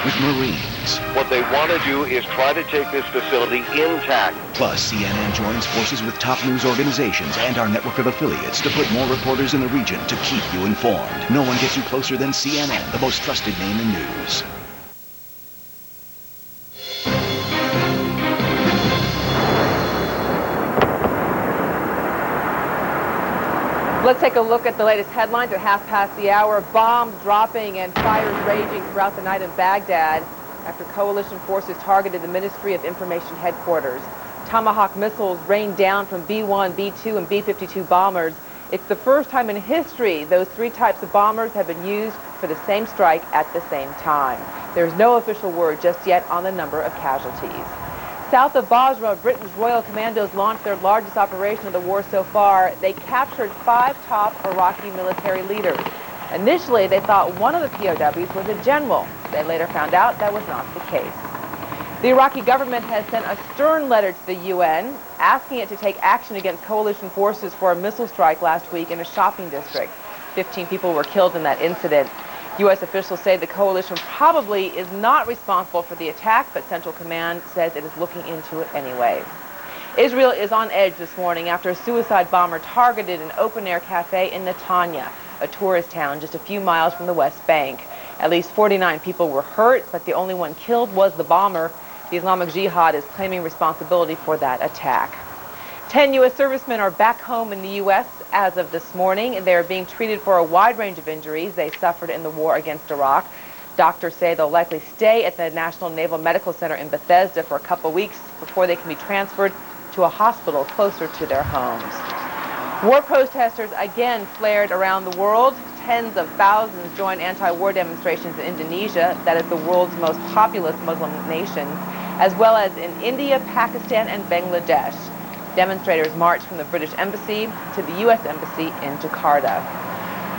With Marines. What they want to do is try to take this facility intact. Plus, CNN joins forces with top news organizations and our network of affiliates to put more reporters in the region to keep you informed. No one gets you closer than CNN, the most trusted name in news. Let's take a look at the latest headlines at half past the hour. Bombs dropping and fires raging throughout the night in Baghdad after coalition forces targeted the Ministry of Information headquarters. Tomahawk missiles rained down from B-1, B-2, and B-52 bombers. It's the first time in history those three types of bombers have been used for the same strike at the same time. There's no official word just yet on the number of casualties. South of Basra, Britain's Royal Commandos launched their largest operation of the war so far. They captured 5 top Iraqi military leaders. Initially, they thought one of the POWs was a general. They later found out that was not the case. The Iraqi government has sent a stern letter to the UN asking it to take action against coalition forces for a missile strike last week in a shopping district. 15 people were killed in that incident. U.S. officials say the coalition probably is not responsible for the attack, but Central Command says it is looking into it anyway. Israel is on edge this morning after a suicide bomber targeted an open-air cafe in Netanya, a tourist town just a few miles from the West Bank. At least 49 people were hurt, but the only one killed was the bomber. The Islamic Jihad is claiming responsibility for that attack. 10 U.S. servicemen are back home in the U.S. as of this morning. They are being treated for a wide range of injuries they suffered in the war against Iraq. Doctors say they'll likely stay at the National Naval Medical Center in Bethesda for a couple weeks before they can be transferred to a hospital closer to their homes. War protesters again flared around the world. Tens of thousands joined anti-war demonstrations in Indonesia, that is the world's most populous Muslim nation, as well as in India, Pakistan, and Bangladesh. Demonstrators marched from the British Embassy to the U.S. Embassy in Jakarta.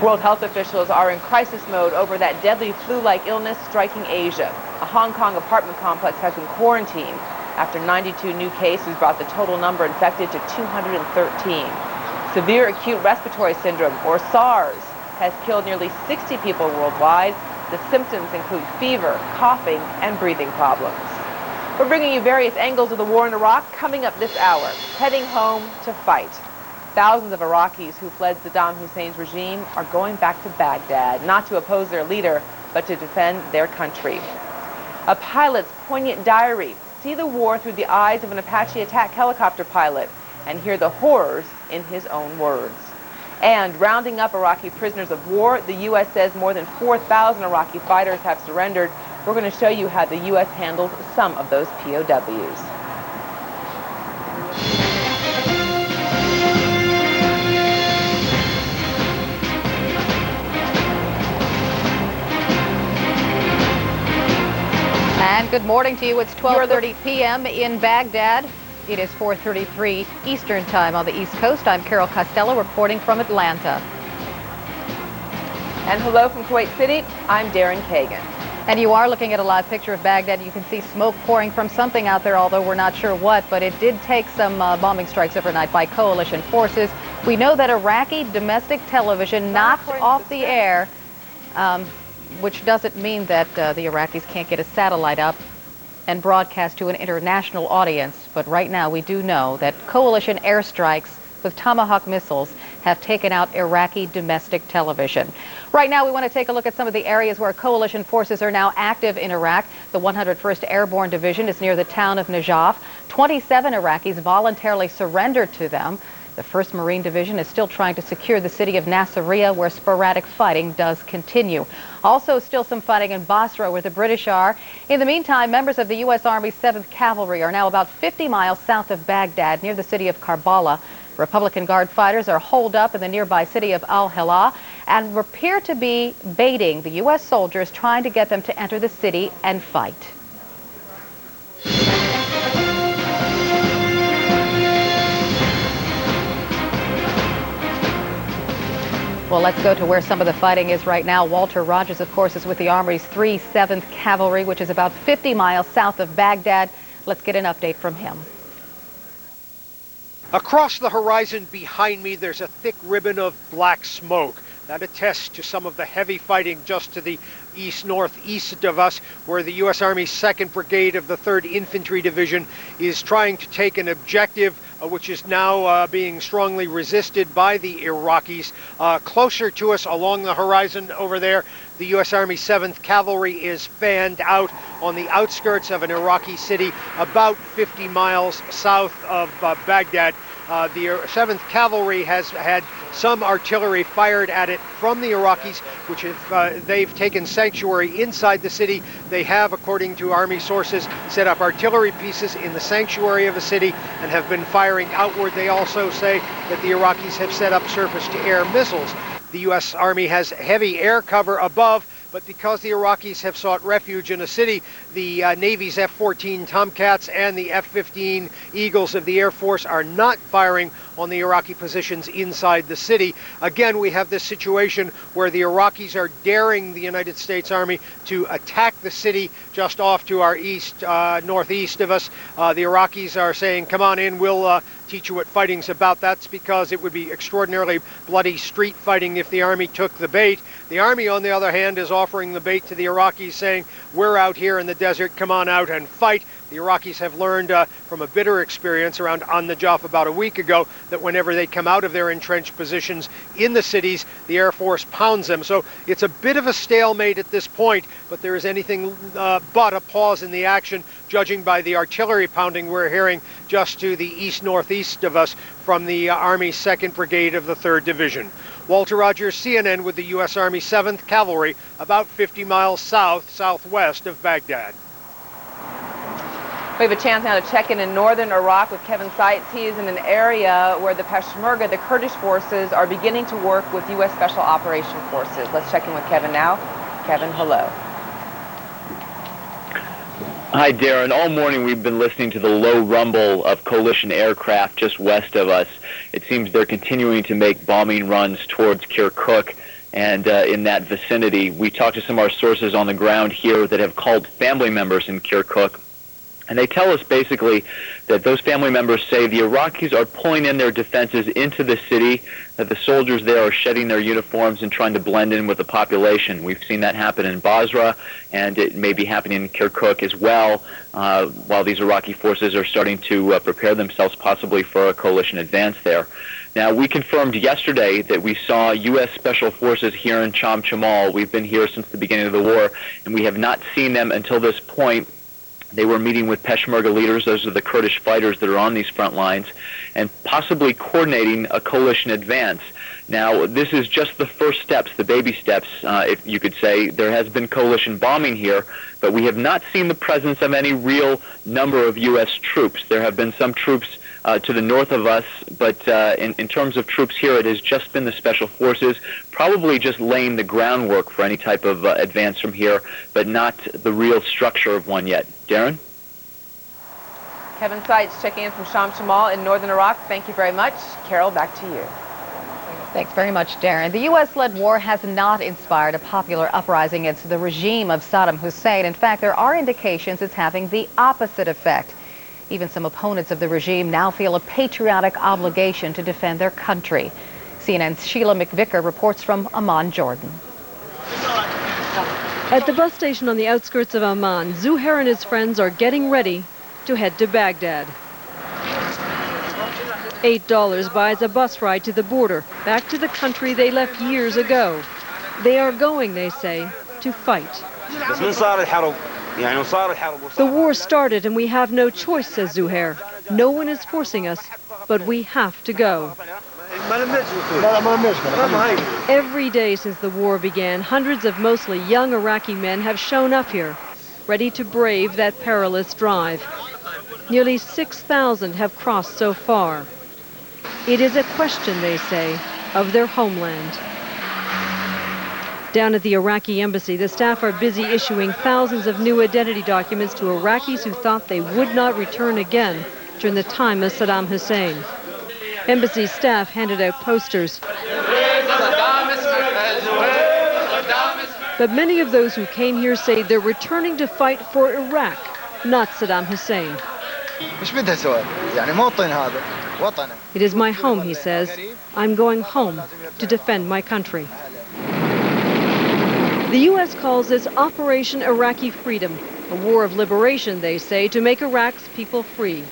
World health officials are in crisis mode over that deadly flu-like illness striking Asia. A Hong Kong apartment complex has been quarantined after 92 new cases brought the total number infected to 213. Severe acute respiratory syndrome, or SARS, has killed nearly 60 people worldwide. The symptoms include fever, coughing, and breathing problems. We're bringing you various angles of the war in Iraq coming up this hour. Heading home to fight. Thousands of Iraqis who fled Saddam Hussein's regime are going back to Baghdad, not to oppose their leader, but to defend their country. A pilot's poignant diary. See the war through the eyes of an Apache attack helicopter pilot and hear the horrors in his own words. And rounding up Iraqi prisoners of war, the U.S. says more than 4,000 Iraqi fighters have surrendered. We're going to show you how the U.S. handled some of those POWs. And good morning to you. It's 12:30 p.m. in Baghdad. It is 4:33 Eastern Time on the East Coast. I'm Carol Costello reporting from Atlanta. And hello from Kuwait City. I'm Darren Kagan. And you are looking at a live picture of Baghdad. You can see smoke pouring from something out there, although we're not sure what. But it did take some bombing strikes overnight by coalition forces. We know that Iraqi domestic television knocked off the air, which doesn't mean that the Iraqis can't get a satellite up and broadcast to an international audience. But right now we do know that coalition airstrikes with Tomahawk missiles have taken out Iraqi domestic television. Right now we want to take a look at some of the areas where coalition forces are now active in Iraq. The 101st Airborne Division is near the town of Najaf. 27 Iraqis voluntarily surrendered to them. The 1st Marine Division is still trying to secure the city of Nasiriyah, where sporadic fighting does continue. Also still some fighting in Basra, where the British are. In the meantime, members of the U.S. Army's 7th Cavalry are now about 50 miles south of Baghdad, near the city of Karbala. Republican Guard fighters are holed up in the nearby city of Al-Hilal and appear to be baiting the U.S. soldiers, trying to get them to enter the city and fight. Well, let's go to where some of the fighting is right now. Walter Rogers, of course, is with the Army's 7th Cavalry, which is about 50 miles south of Baghdad. Let's get an update from him. Across the horizon behind me, there's a thick ribbon of black smoke. That attests to some of the heavy fighting just to the east-northeast of us, where the U.S. Army 2nd Brigade of the 3rd Infantry Division is trying to take an objective which is now being strongly resisted by the Iraqis. Closer to us along the horizon over there, the U.S. Army 7th Cavalry is fanned out on the outskirts of an Iraqi city about 50 miles south of Baghdad. The 7th Cavalry has had some artillery fired at it from the Iraqis, which have, they've taken sanctuary inside the city. They have, according to Army sources, set up artillery pieces in the sanctuary of the city and have been firing outward. They also say that the Iraqis have set up surface-to-air missiles. The U.S. Army has heavy air cover above, but because the Iraqis have sought refuge in a city, the Navy's F-14 Tomcats and the F-15 Eagles of the Air Force are not firing on the Iraqi positions inside the city. Again, we have this situation where the Iraqis are daring the United States Army to attack the city just off to our east, northeast of us. The Iraqis are saying, come on in, we'll teach you what fighting's about. That's because it would be extraordinarily bloody street fighting if the Army took the bait. The Army, on the other hand, is offering the bait to the Iraqis, saying, we're out here in the desert, come on out and fight. The Iraqis have learned from a bitter experience around An-Najaf about a week ago that whenever they come out of their entrenched positions in the cities, the Air Force pounds them. So it's a bit of a stalemate at this point, but there is anything but a pause in the action, judging by the artillery pounding we're hearing just to the east-northeast of us from the Army 2nd Brigade of the 3rd Division. Walter Rogers, CNN, with the U.S. Army 7th Cavalry, about 50 miles southwest of Baghdad. We have a chance now to check in northern Iraq with Kevin Seitz. He is in an area where the Peshmerga, the Kurdish forces, are beginning to work with U.S. Special Operation Forces. Let's check in with Kevin now. Kevin, hello. Hi, Darren. All morning we've been listening to the low rumble of coalition aircraft just west of us. It seems they're continuing to make bombing runs towards Kirkuk and in that vicinity. We talked to some of our sources on the ground here that have called family members in Kirkuk, and they tell us basically that those family members say the Iraqis are pulling in their defenses into the city, that the soldiers there are shedding their uniforms and trying to blend in with the population. We've seen that happen in Basra, and it may be happening in Kirkuk as well, while these Iraqi forces are starting to prepare themselves possibly for a coalition advance there. Now, we confirmed yesterday that we saw U.S. Special Forces here in Cham Chamal. We've been here since the beginning of the war, and we have not seen them until this point. They were meeting with Peshmerga leaders, those are the Kurdish fighters that are on these front lines, and possibly coordinating a coalition advance. Now, this is just the first steps, the baby steps, if you could say. There has been coalition bombing here, but we have not seen the presence of any real number of U.S. troops. There have been some troops to the north of us, but in terms of troops here, it has just been the Special Forces, probably just laying the groundwork for any type of advance from here, but not the real structure of one yet. Darren? Kevin Seitz checking in from Sham Chamal in northern Iraq. Thank you very much. Carol, back to you. Thanks very much, Darren. The U.S.-led war has not inspired a popular uprising against the regime of Saddam Hussein. In fact, there are indications it's having the opposite effect. Even some opponents of the regime now feel a patriotic obligation to defend their country. CNN's Sheila McVicker reports from Amman, Jordan. At the bus station on the outskirts of Amman, Zuhair and his friends are getting ready to head to Baghdad. $8 buys a bus ride to the border, back to the country they left years ago. They are going, they say, to fight. The war started and we have no choice, says Zuhair. No one is forcing us, but we have to go. Every day since the war began, hundreds of mostly young Iraqi men have shown up here, ready to brave that perilous drive. Nearly 6,000 have crossed so far. It is a question, they say, of their homeland. Down at the Iraqi embassy, the staff are busy issuing thousands of new identity documents to Iraqis who thought they would not return again during the time of Saddam Hussein. Embassy staff handed out posters. But many of those who came here say they're returning to fight for Iraq, not Saddam Hussein. It is my home, he says. I'm going home to defend my country. The U.S. calls this Operation Iraqi Freedom, a war of liberation, they say, to make Iraq's people free.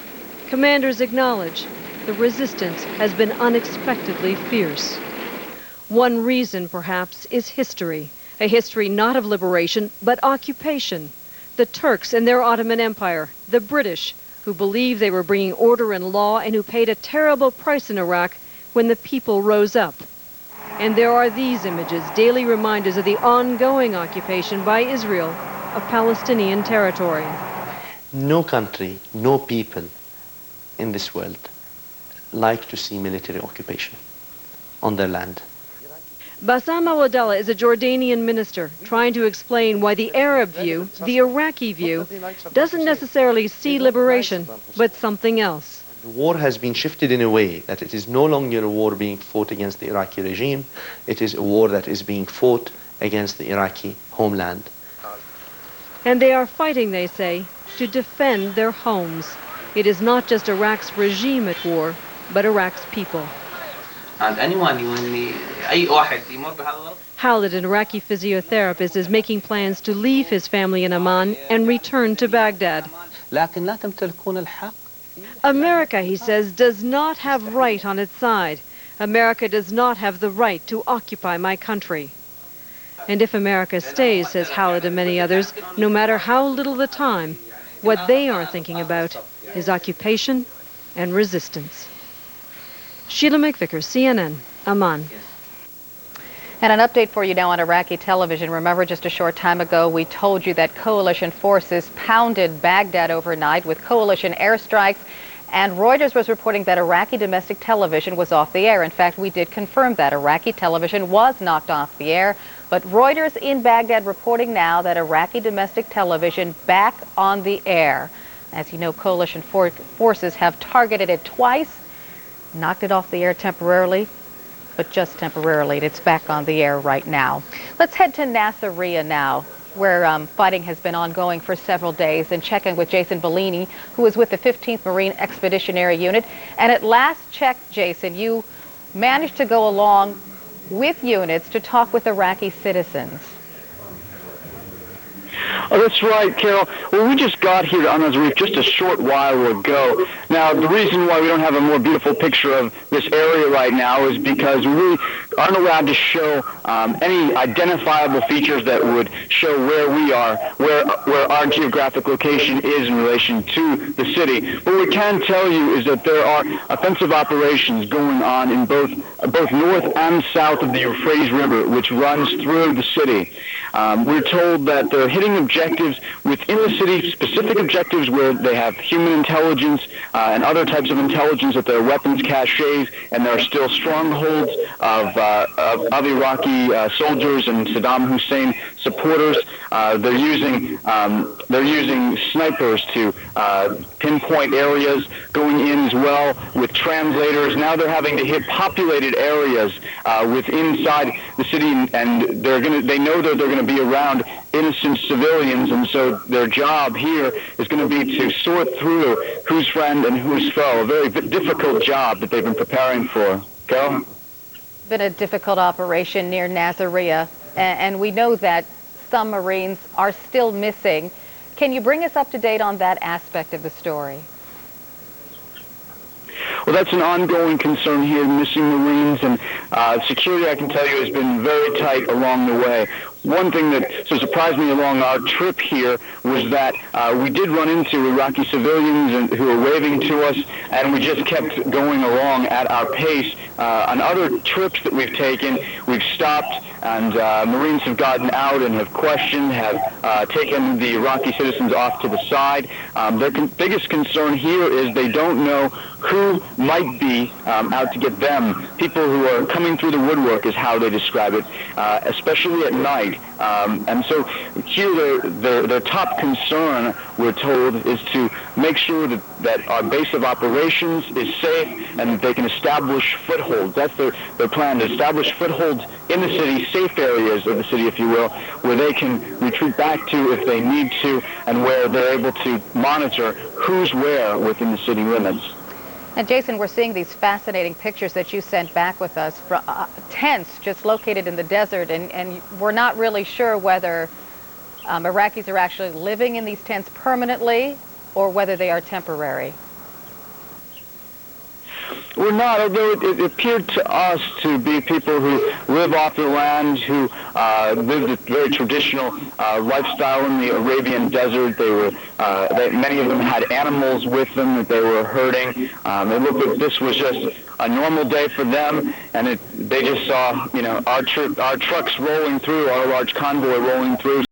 Commanders acknowledge the resistance has been unexpectedly fierce. One reason, perhaps, is history. A history not of liberation, but occupation. The Turks and their Ottoman Empire, the British, who believed they were bringing order and law and who paid a terrible price in Iraq when the people rose up. And there are these images, daily reminders of the ongoing occupation by Israel of Palestinian territory. No country, no people in this world like to see military occupation on their land. Bassam al-Adala is a Jordanian minister trying to explain why the Arab view, the Iraqi view, doesn't necessarily see liberation, but something else. The war has been shifted in a way that it is no longer a war being fought against the Iraqi regime. It is a war that is being fought against the Iraqi homeland. And they are fighting, they say, to defend their homes. It is not just Iraq's regime at war, but Iraq's people. Khalid, an Iraqi physiotherapist, is making plans to leave his family in Amman and return to Baghdad. America, he says, does not have right on its side. America does not have the right to occupy my country. And if America stays, says Khalid and many others, no matter how little the time, what they are thinking about is occupation and resistance. Sheila McVicker, CNN, Amman. And an update for you now on Iraqi television. Remember, just a short time ago, we told you that coalition forces pounded Baghdad overnight with coalition airstrikes, and Reuters was reporting that Iraqi domestic television was off the air. In fact, we did confirm that Iraqi television was knocked off the air, but Reuters in Baghdad reporting now that Iraqi domestic television back on the air. As you know, coalition forces have targeted it twice, knocked it off the air temporarily, but just temporarily. It's back on the air right now. Let's head to Nasiriyah now, where fighting has been ongoing for several days, and check in with Jason Bellini, who is with the 15th Marine Expeditionary Unit. And at last check, Jason, you managed to go along with units to talk with Iraqi citizens. Oh, that's right, Carol. Well, we just got here to Nasiriyah just a short while ago. Now, the reason why we don't have a more beautiful picture of this area right now is because we aren't allowed to show any identifiable features that would show where we are, where our geographic location is in relation to the city. What we can tell you is that there are offensive operations going on in both north and south of the Euphrates River, which runs through the city. We're told that they're hitting objectives within the city, specific objectives where they have human intelligence and other types of intelligence at their weapons caches, and there are still strongholds of Iraqi soldiers and Saddam Hussein supporters. They're using snipers to pinpoint areas, going in as well with translators. Now they're having to hit populated areas inside the city, and they know that they're going to be around innocent civilians, and so their job here is going to be to sort through who's friend and who's foe. A very difficult job that they've been preparing for. Carol? Been a difficult operation near Nasiriyah, and we know that some Marines are still missing. Can you bring us up to date on that aspect of the story? Well, that's an ongoing concern here, missing Marines, and security, I can tell you, has been very tight along the way. One thing that surprised me along our trip here was that we did run into Iraqi civilians who were waving to us, and we just kept going along at our pace. On other trips that we've taken, we've stopped, and Marines have gotten out and have questioned, have taken the Iraqi citizens off to the side. Their biggest concern here is they don't know who might be out to get them. People who are coming through the woodwork is how they describe it, especially at night. week. And so here their top concern, we're told, is to make sure that our base of operations is safe and that they can establish footholds. That's their plan, to establish footholds in the city, safe areas of the city, if you will, where they can retreat back to if they need to, and where they're able to monitor who's where within the city limits. And Jason, we're seeing these fascinating pictures that you sent back with us from tents just located in the desert, and we're not really sure whether Iraqis are actually living in these tents permanently or whether they are temporary. We're not, although it appeared to us to be people who live off the land, who lived a very traditional lifestyle in the Arabian desert. Many of them had animals with them that they were herding. It looked like this was just a normal day for them, and they just saw, our trucks rolling through, our large convoy rolling through.